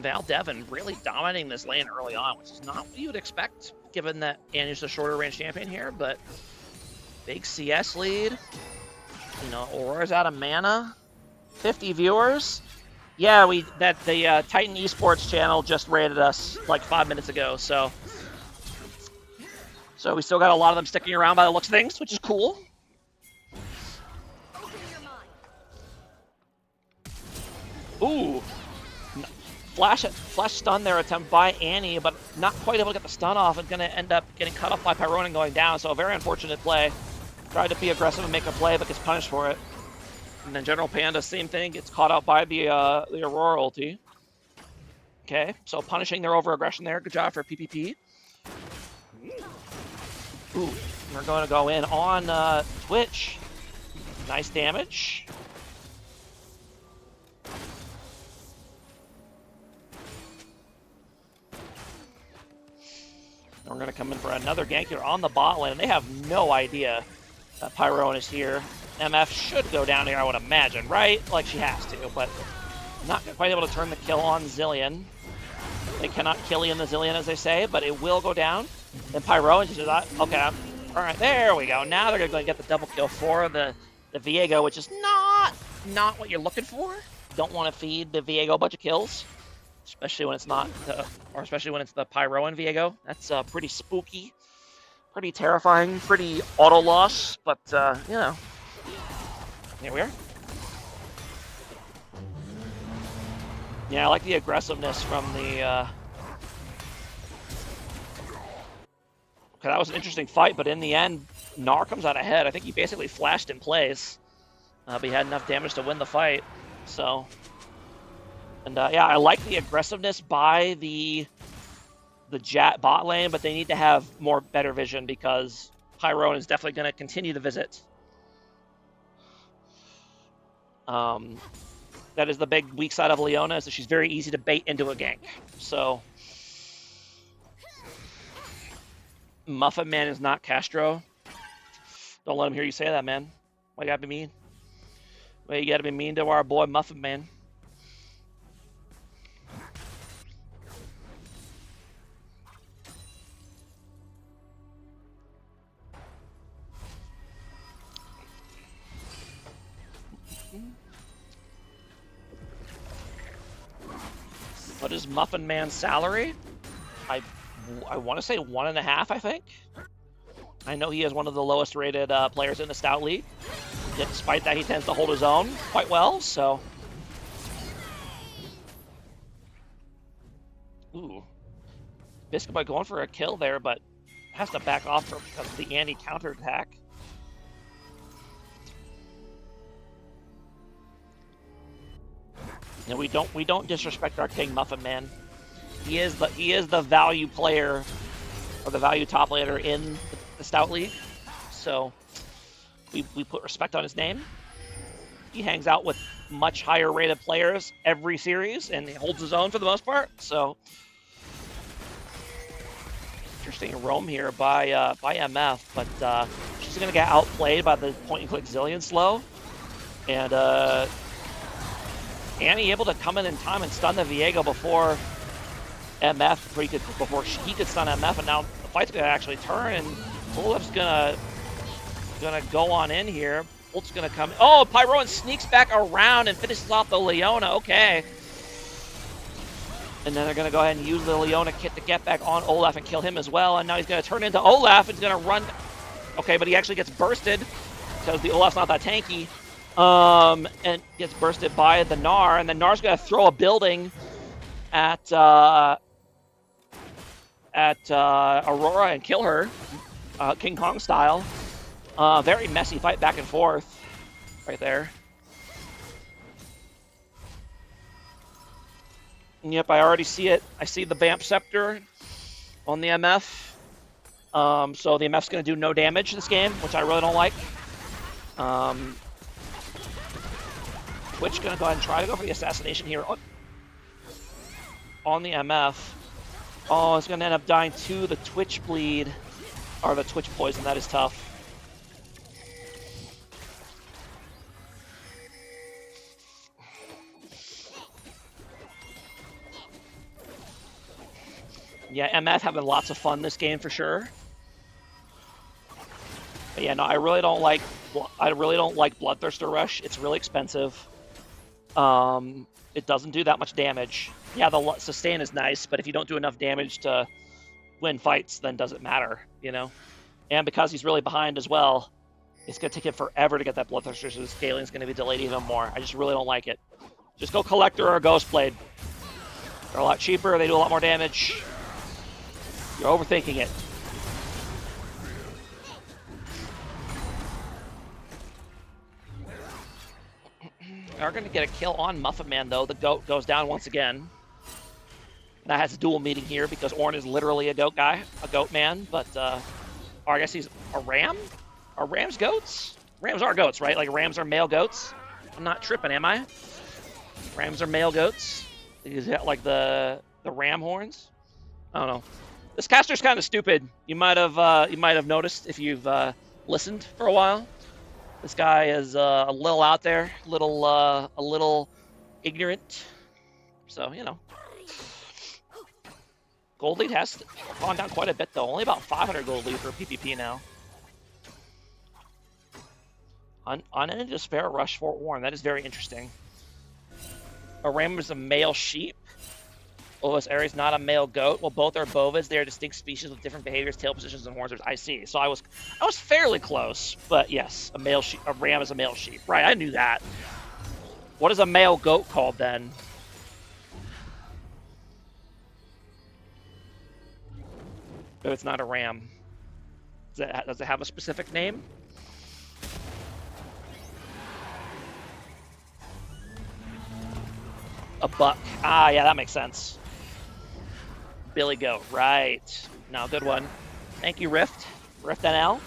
Val Devin really dominating this lane early on, which is not what you would expect, given that Anya's a shorter range champion here, but big CS lead. You know, Aurora's out of mana. 50 viewers. Yeah, the Titan Esports channel just rated us like 5 minutes ago, so we still got a lot of them sticking around by the looks of things, which is cool. Ooh. Flash stun there attempt by Annie, but not quite able to get the stun off, and going to end up getting cut off by Pyroan and going down, so a very unfortunate play. Tried to be aggressive and make a play, but gets punished for it. And then General Panda, same thing, gets caught out by the Aurora ulti. Okay, so punishing their over-aggression there. Good job for PPP. Ooh, we're going to go in on Twitch. Nice damage. We're going to come in for another gank here on the bot lane, and they have no idea that Pyroan is here. MF should go down here, I would imagine, right? Like she has to, but not quite able to turn the kill on Zillion. They cannot kill in the Zillion, as they say, but it will go down. Then Pyro, and she's like, okay, all right, there we go. Now they're going to get the double kill for the Viego, which is not what you're looking for. You don't want to feed the Viego a bunch of kills, especially when it's not, or especially when it's the Pyro and Viego. That's pretty spooky, pretty terrifying, pretty auto loss, but you know, here we are. Yeah, I like the aggressiveness from the. Okay, that was an interesting fight, but in the end, Gnar comes out ahead. I think he basically flashed in place, but he had enough damage to win the fight. So, and yeah, I like the aggressiveness by the JAT bot lane, but they need to have better vision because Pyron is definitely going to continue to visit. That is the big weak side of Leona, is that she's very easy to bait into a gank. So, Muffin Man is not Castro. Don't let him hear you say that, man. Why you gotta be mean? Why you gotta be mean to our boy Muffin Man? What is Muffin Man's salary? I want to say 1.5, I think. I know he is one of the lowest rated players in the Stout League. Yet despite that, he tends to hold his own quite well, so. Ooh. Biscuit going for a kill there, but has to back off because of the Annie counterattack. You know, we don't disrespect our King Muffin Man. He is the value player, or the value top laner in the Stout League. So we put respect on his name. He hangs out with much higher rated players every series, and he holds his own for the most part. So interesting roam here by MF, but she's gonna get outplayed by the point and click Zillion slow, and Annie able to come in time and stun the Viego before MF, before he could stun MF, and now the fight's gonna actually turn, and Olaf's gonna go on in here. Bolt's gonna come. Oh, Pyroan sneaks back around and finishes off the Leona. Okay. And then they're gonna go ahead and use the Leona kit to get back on Olaf and kill him as well. And now he's gonna turn into Olaf and he's gonna run. Okay, but he actually gets bursted because the Olaf's not that tanky. And gets bursted by the Gnar, and the Gnar's gonna throw a building at Aurora and kill her, King Kong style. Very messy fight back and forth, right there. And yep, I already see it. I see the Vamp Scepter on the MF. So the MF's gonna do no damage this game, which I really don't like. Twitch gonna go ahead and try to go for the assassination here on the MF. Oh, it's gonna end up dying to the Twitch bleed, or the Twitch poison. That is tough. Yeah, MF having lots of fun this game for sure. But yeah, no, I really don't like Bloodthirster Rush. It's really expensive. It doesn't do that much damage. Yeah, the sustain is nice, but if you don't do enough damage to win fights, then does it matter, you know? And because he's really behind as well, it's going to take him forever to get that Bloodthirster, so the scaling is going to be delayed even more. I just really don't like it. Just go Collector or Ghostblade. They're a lot cheaper, they do a lot more damage. You're overthinking it. Are going to get a kill on Muffin Man, though. The goat goes down once again. That has a dual meaning here because Ornn is literally a goat guy, a goat man, but, or I guess he's a ram? Are rams goats? Rams are goats, right? Like rams are male goats? I'm not tripping, am I? Rams are male goats. He's got like the ram horns. I don't know. This caster's kind of stupid. You might have noticed if you've listened for a while. This guy is a little out there, a little ignorant. So, you know. Gold lead has gone down quite a bit, though. Only about 500 gold lead for PPP now. Unended Despair, Rush Fort Warren. That is very interesting. A ram is a male sheep. Ovis Aries, not a male goat. Well, both are bovids. They are distinct species with different behaviors, tail positions, and horns. I see. So I was fairly close, but yes, a ram is a male sheep. Right, I knew that. What is a male goat called then? If it's not a ram, does it have a specific name? A buck. Ah, yeah, that makes sense. Billy Goat, right. No, good one. Thank you, Rift. Rift NL.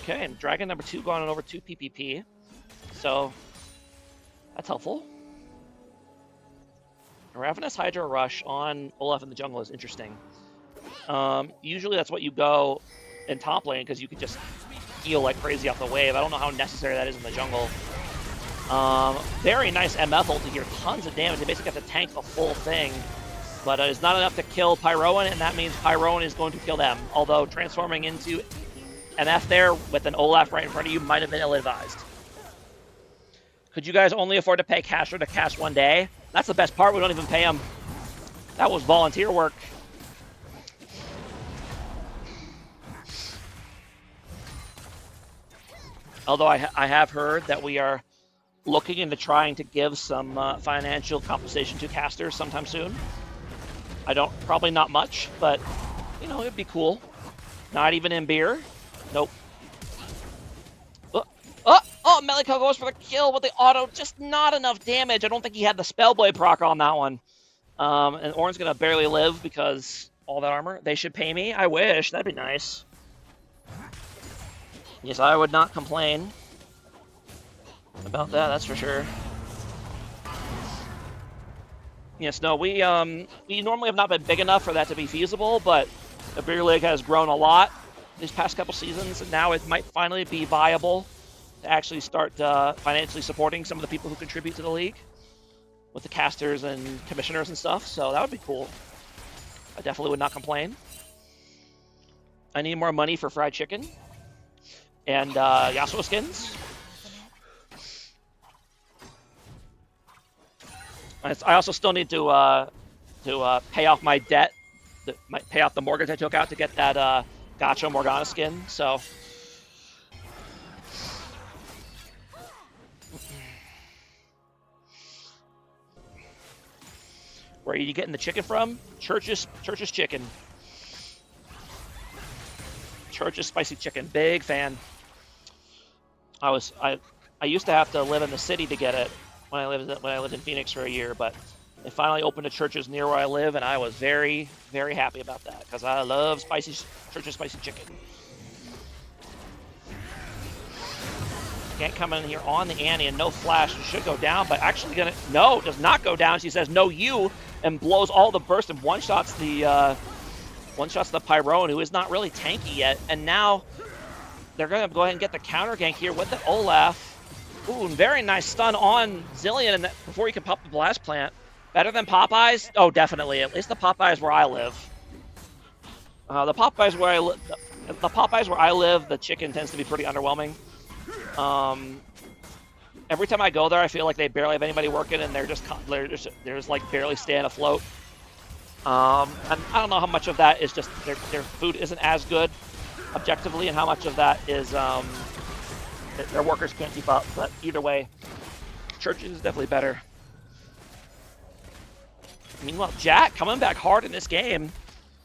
Okay, and Dragon number 2 going on over to PPP. So, that's helpful. A Ravenous Hydra Rush on Olaf in the jungle is interesting. Usually that's what you go in top lane because you could just heal like crazy off the wave. I don't know how necessary that is in the jungle. Very nice MF ult here. Tons of damage. They basically have to tank the full thing. But it's not enough to kill Pyroan, and that means Pyroan is going to kill them. Although transforming into MF there with an Olaf right in front of you might have been ill-advised. Could you guys only afford to pay Caster to cast one day? That's the best part. We don't even pay him. That was volunteer work. Although I have heard that we are looking into trying to give some financial compensation to casters sometime soon. Probably not much, but, you know, it'd be cool. Not even in beer. Nope. Oh, Meliko goes for the kill with the auto. Just not enough damage. I don't think he had the Spellblade proc on that one. And Ornn's going to barely live because all that armor. They should pay me. I wish. That'd be nice. Yes, I would not complain about that. That's for sure. Yes, no, we normally have not been big enough for that to be feasible, but the beer league has grown a lot these past couple seasons, and now it might finally be viable to actually start financially supporting some of the people who contribute to the league with the casters and commissioners and stuff, so that would be cool. I definitely would not complain. I need more money for fried chicken and Yasuo skins. I also still need to pay off my debt, pay off the mortgage I took out to get that Gacha Morgana skin, so... Where are you getting the chicken from? Church's Chicken. Church's Spicy Chicken. Big fan. I used to have to live in the city to get it when I lived in Phoenix for a year, but they finally opened a Church's near where I live, and I was very, very happy about that because I love Church's Spicy Chicken. Can't come in here on the Annie and no flash. It should go down, but actually does not go down. She says no you and blows all the burst and one-shots the Pyroan, who is not really tanky yet. And now they're going to go ahead and get the counter gank here with the Olaf. Ooh, very nice stun on Zillion and before he can pop the blast plant. Better than Popeyes? Oh, definitely. At least the Popeyes where I live. The Popeyes where I live, the chicken tends to be pretty underwhelming. Every time I go there, I feel like they barely have anybody working, and they're just like barely staying afloat. And I don't know how much of that is just their food isn't as good objectively, and how much of that is their workers can't keep up. But either way, Churches is definitely better. Meanwhile, JAT coming back hard in this game.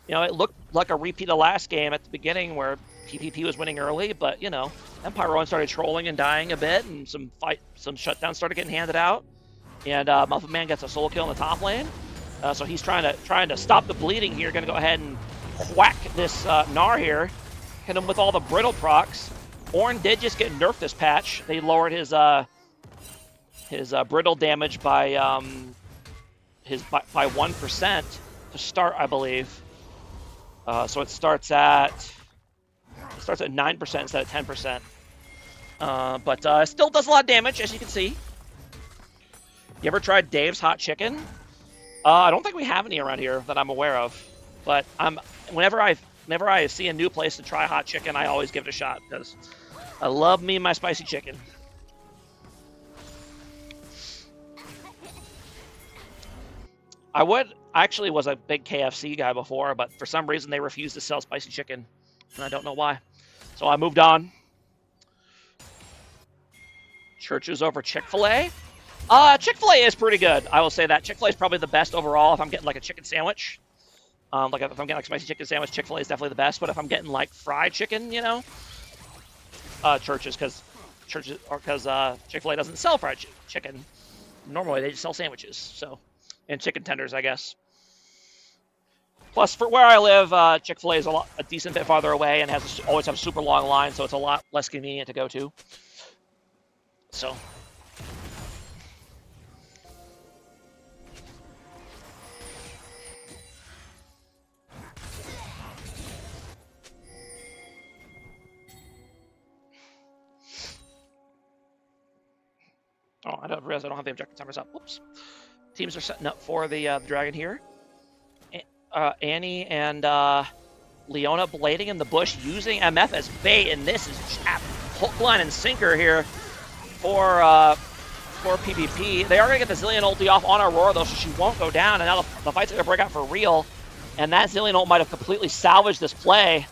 You know, it looked like a repeat of last game at the beginning where PPP was winning early, but, you know, then Pyroan started trolling and dying a bit, and some shutdowns started getting handed out. And Muffin Man gets a solo kill in the top lane. So he's trying to stop the bleeding here. Going to go ahead and whack this Gnar here. Hit him with all the brittle procs. Ornn did just get nerfed this patch. They lowered his brittle damage by 1% to start, I believe. So it starts at 9% instead of 10%. But still does a lot of damage, as you can see. You ever tried Dave's Hot Chicken? I don't think we have any around here that I'm aware of. But whenever I see a new place to try hot chicken, I always give it a shot because I love me my spicy chicken. I actually was a big KFC guy before, but for some reason they refused to sell spicy chicken, and I don't know why. So I moved on. Churches over Chick-fil-A. Chick-fil-A is pretty good. I will say that. Chick-fil-A is probably the best overall if I'm getting like a chicken sandwich. Like if I'm getting like spicy chicken sandwich, Chick-fil-A is definitely the best. But if I'm getting like fried chicken, you know, Churches because Chick-fil-A doesn't sell fried chicken. Normally they just sell sandwiches, so and chicken tenders, I guess. Plus, for where I live, Chick-fil-A is a decent bit farther away and always have a super long line, so it's a lot less convenient to go to. So. Oh, I don't realize I don't have the objective timers up. Whoops. Teams are setting up for the dragon here. Annie and Leona blading in the bush using MF as bait, and this is hook, line, and sinker here for PPP. They are going to get the Zillion ulti off on Aurora, though, so she won't go down, and now the fight's going to break out for real, and that Zillion ult might have completely salvaged this play.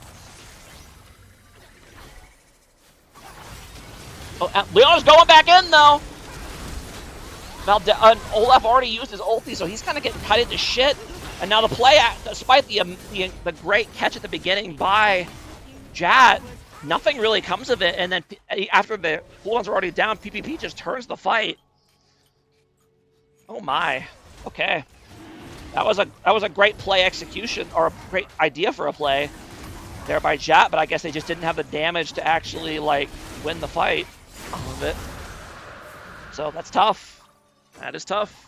Oh, Leona's going back in, though. Now, Olaf already used his ulti, so he's kind of getting cut into shit. And now the play, despite the great catch at the beginning by JAT, nothing really comes of it. And then after the cooldowns are already down, PPP just turns the fight. Oh my. Okay. That was a great play execution, or a great idea for a play there by JAT, but I guess they just didn't have the damage to actually like win the fight of it. So that's tough. That is tough.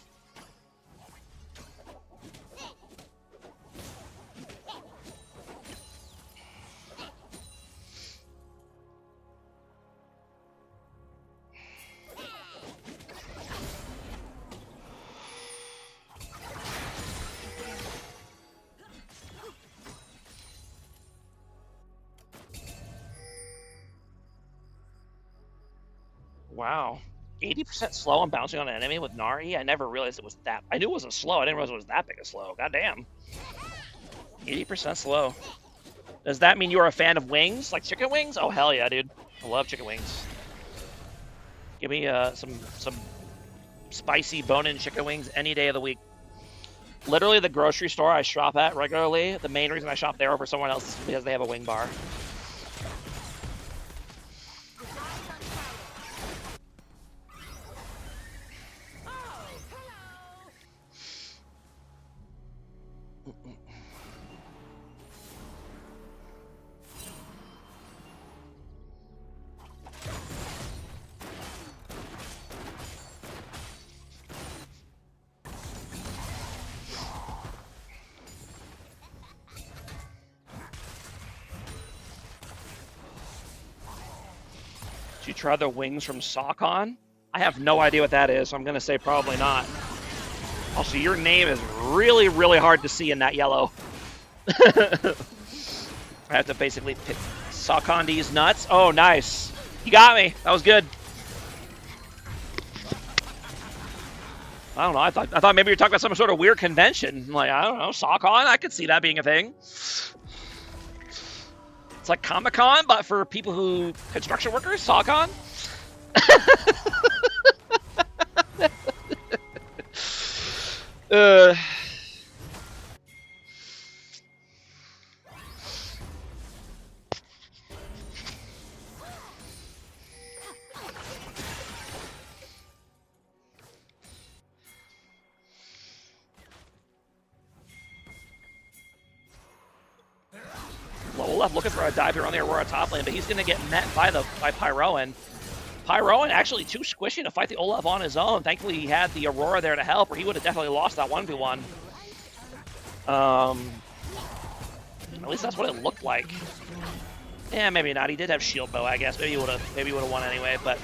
Wow. 80% slow on bouncing on an enemy with Nari? I never realized it was that. I knew it wasn't slow. I didn't realize it was that big a slow. God damn. 80% slow. Does that mean you're a fan of wings? Like chicken wings? Oh, hell yeah, dude. I love chicken wings. Give me some spicy bone-in chicken wings any day of the week. Literally the grocery store I shop at regularly, the main reason I shop there over someone else is because they have a wing bar. Did you try the wings from Saucon? I have no idea what that is, so I'm going to say probably not. Also, your name is really, really hard to see in that yellow. I have to basically pick Saucon these nuts. Oh, nice. You got me. That was good. I don't know. I thought maybe you were talking about some sort of weird convention. Like, I don't know, Saucon? I could see that being a thing. It's like Comic-Con, but for people who... construction workers? Saucon? Olaf looking for a dive here on the Aurora top lane, but he's going to get met by Pyro, and Pyroan actually too squishy to fight the Olaf on his own. Thankfully, he had the Aurora there to help, or he would have definitely lost that 1v1. At least that's what it looked like. Yeah, maybe not. He did have shield bow, I guess. Maybe he would have won anyway. But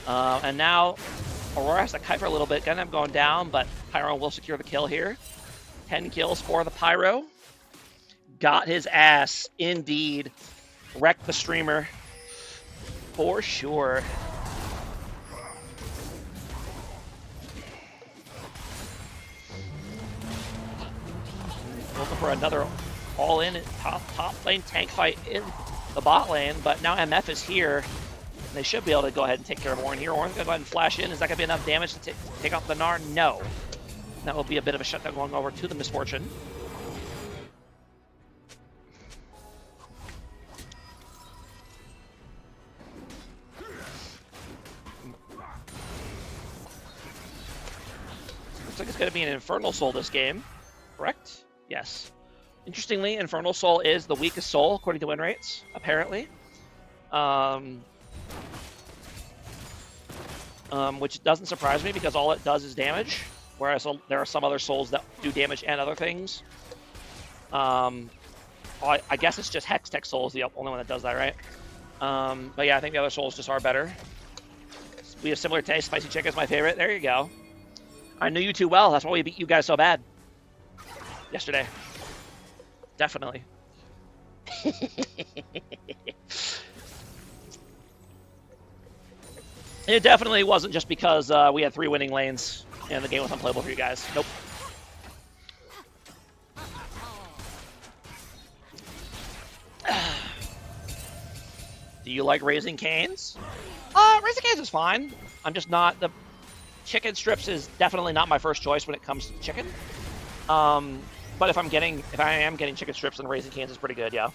and now Aurora has to kite for a little bit. Gonna end up going down, but Pyro will secure the kill here. 10 kills for the Pyro. Got his ass, indeed. Wrecked the streamer. For sure. Looking for another all-in top lane tank fight in the bot lane, but now MF is here. And they should be able to go ahead and take care of Ornn here. Ornn's gonna go ahead and flash in. Is that gonna be enough damage to take off the Gnar? No. That will be a bit of a shutdown going over to the Misfortune. Looks like it's going to be an Infernal Soul this game, correct? Yes. Interestingly, Infernal Soul is the weakest soul according to win rates, apparently. Which doesn't surprise me because all it does is damage, whereas there are some other souls that do damage and other things. I guess it's just Hextech Soul is the only one that does that, right? But yeah, I think the other souls just are better. We have similar taste. Spicy chicken is my favorite. There you go. I knew you too well. That's why we beat you guys so bad yesterday. Definitely. It definitely wasn't just because we had 3 winning lanes and the game was unplayable for you guys. Nope. Do you like Raising Canes? Raising Canes is fine. I'm just not the... Chicken strips is definitely not my first choice when it comes to chicken. But if I am getting chicken strips, then Raising Canes is pretty good, yeah.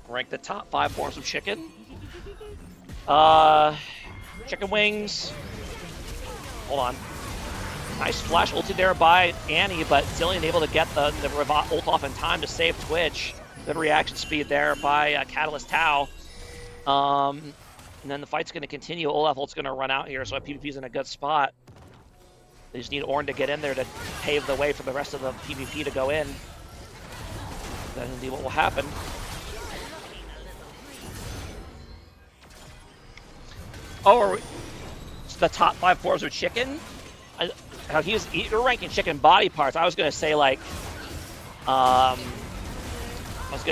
Rank the top 5 forms of chicken. Chicken wings. Hold on. Nice flash ulti there by Annie, but Zillion able to get the ult off in time to save Twitch. Good reaction speed there by Catalyst Tau. And then the fight's going to continue. Olaf ult's going to run out here, so PPP's in a good spot. They just need Ornn to get in there to pave the way for the rest of the PPP to go in. That's indeed what will happen. Oh, the top 5 forms of chicken? You're ranking chicken body parts. I was gonna say like, let's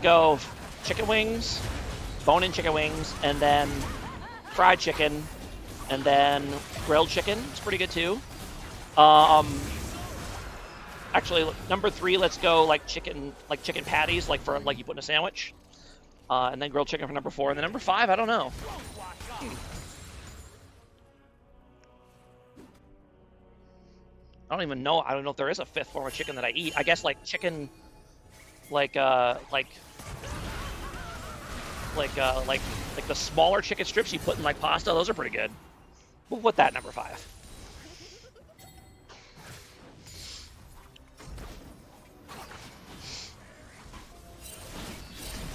go chicken wings, bone-in chicken wings, and then fried chicken, and then grilled chicken. It's pretty good too. Actually, number 3, let's go like chicken patties, like you put in a sandwich, and then grilled chicken for number 4, and then number 5, I don't know. I don't even know. I don't know if there is a 5th form of chicken that I eat. I guess like chicken, like the smaller chicken strips you put in like pasta. Those are pretty good. We'll put that number 5.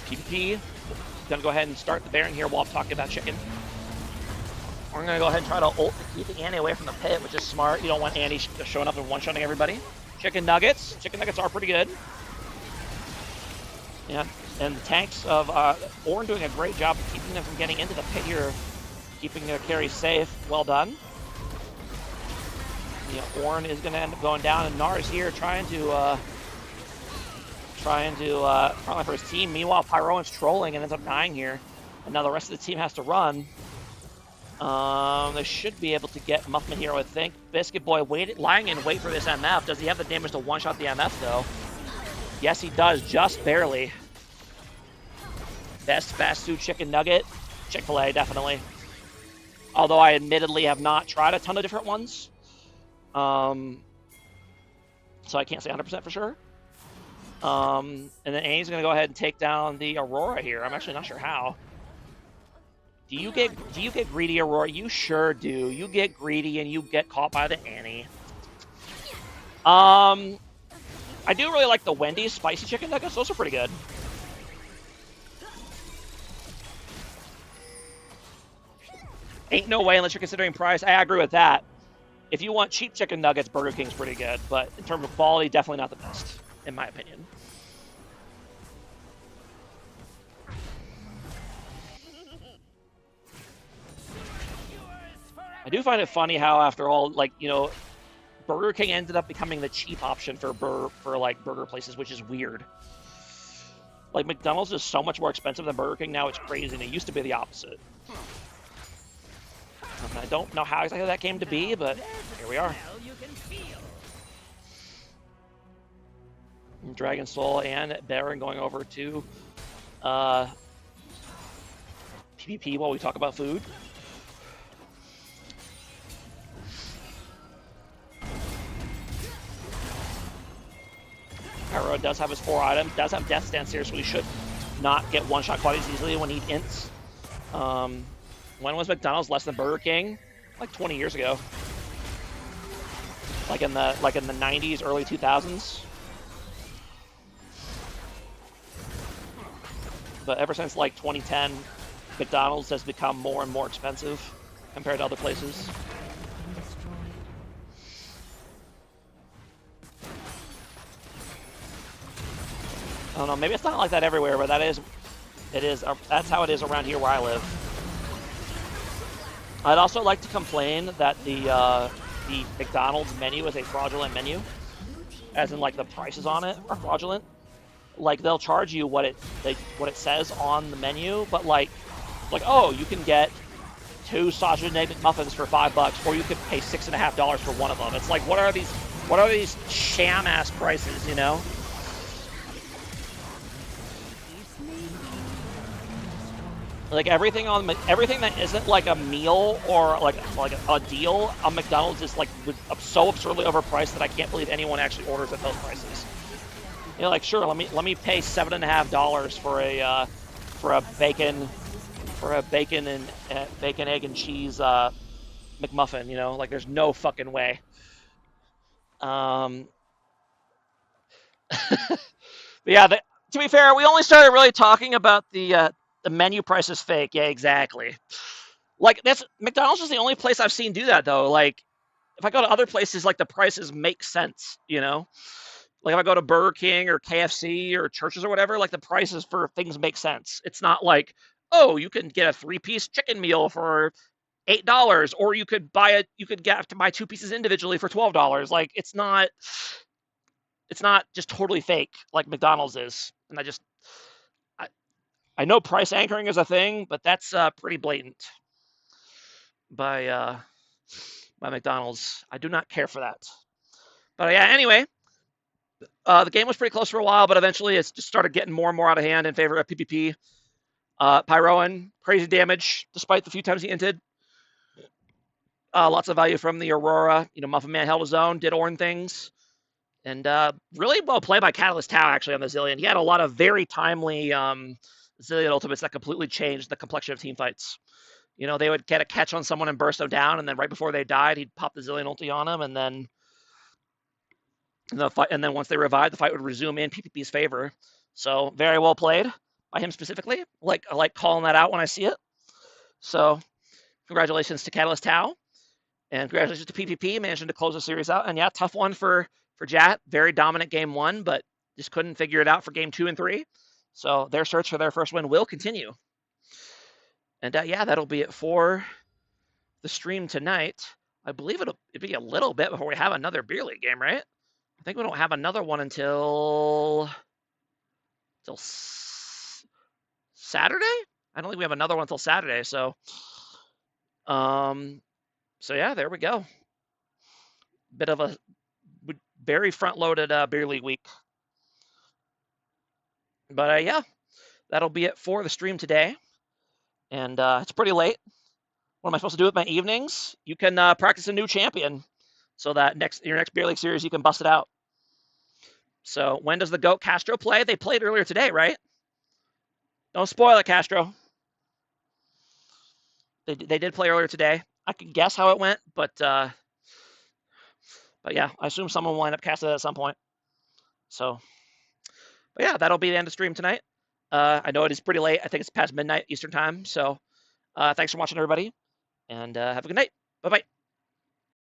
PPP. Gonna go ahead and start the Baron here while I'm talking about chicken. We're going to go ahead and try to ult keep Annie away from the pit, which is smart. You don't want Annie showing up and one-shotting everybody. Chicken nuggets. Chicken nuggets are pretty good. Yeah, and the tanks of Ornn doing a great job of keeping them from getting into the pit here, keeping their carries safe. Well done. Yeah, Ornn is going to end up going down, and Gnar is here trying to frontline for his team. Meanwhile, Pyroan's trolling and ends up dying here. And now the rest of the team has to run. They should be able to get Muffman here, I think. Biscuit Boy lying in wait for this MF. Does he have the damage to one-shot the MF, though? Yes, he does, just barely. Best fast food chicken nugget? Chick-fil-A, definitely. Although I admittedly have not tried a ton of different ones. So I can't say 100% for sure. And then Annie's going to go ahead and take down the Aurora here. I'm actually not sure how. Do you get greedy, Aurora? You sure do. You get greedy and you get caught by the Annie. I do really like the Wendy's spicy chicken nuggets. Those are pretty good. Ain't no way unless you're considering price. I agree with that. If you want cheap chicken nuggets, Burger King's pretty good. But in terms of quality, definitely not the best, in my opinion. I do find it funny how, after all, like, you know, Burger King ended up becoming the cheap option for like burger places, which is weird. Like, McDonald's is so much more expensive than Burger King now. It's crazy, and it used to be the opposite. I don't know how exactly that came to be, but here we are. Dragon Soul and Baron going over to PPP while we talk about food. Pyro does have his 4 items, does have Death Stance here, so he should not get one-shot quite as easily when he ints. When was McDonald's less than Burger King? Like 20 years ago. Like in the 90s, early 2000s. But ever since like 2010, McDonald's has become more and more expensive compared to other places. I don't know, maybe it's not like that everywhere, but that's how it is around here where I live. I'd also like to complain that the McDonald's menu is a fraudulent menu, as in like the prices on it are fraudulent. Like they'll charge you what it says on the menu, but like oh, you can get 2 sausage and egg McMuffins for $5, or you could pay $6.50 for one of them. It's like, what are these sham ass prices, you know? Like everything that isn't like a meal or like a deal on McDonald's is like so absurdly overpriced that I can't believe anyone actually orders at those prices. You know, like sure, let me pay $7.50 for a bacon and bacon, egg, and cheese McMuffin. You know, like there's no fucking way. But yeah, to be fair, we only started really talking about the menu price is fake. Yeah, exactly. Like McDonald's is the only place I've seen do that though. Like if I go to other places, like the prices make sense, you know? Like if I go to Burger King or KFC or Churches or whatever, like the prices for things make sense. It's not like, oh, you can get a 3-piece chicken meal for $8, or you could buy 2 pieces individually for $12. Like it's not just totally fake like McDonald's is. And I know price anchoring is a thing, but that's pretty blatant by McDonald's. I do not care for that. But yeah, anyway, the game was pretty close for a while, but eventually it just started getting more and more out of hand in favor of PPP. Pyroan, crazy damage, despite the few times he inted. Lots of value from the Aurora. You know, Muffin Man held his own, did Ornn things. And really well played by Catalyst Tau, actually, on the Zillion. He had a lot of very timely Zillion ultimates that completely changed the complexion of team fights. You know, they would get a catch on someone and burst them down, and then right before they died, he'd pop the Zillion ulti on them, and then once they revived, the fight would resume in PPP's favor. So very well played by him specifically. I like calling that out when I see it. So congratulations to Catalyst Tau, and congratulations to PPP managing to close the series out. And yeah, tough one for JAT. Very dominant game 1, but just couldn't figure it out for game 2 and 3. So their search for their first win will continue. And yeah, that'll be it for the stream tonight. I believe it'll be a little bit before we have another beer league game, right? I think we don't have another one until Saturday. I don't think we have another one until Saturday. So yeah, there we go. Bit of a very front-loaded beer league week. But yeah, that'll be it for the stream today. And it's pretty late. What am I supposed to do with my evenings? You can practice a new champion so that your next beer league series you can bust it out. So when does the GOAT Castro play? They played earlier today, right? Don't spoil it, Castro. They did play earlier today. I can guess how it went, but yeah, I assume someone will end up casting it at some point. So, but yeah, that'll be the end of the stream tonight. I know it is pretty late. I think it's past midnight Eastern time. So, thanks for watching, everybody, and have a good night. Bye bye.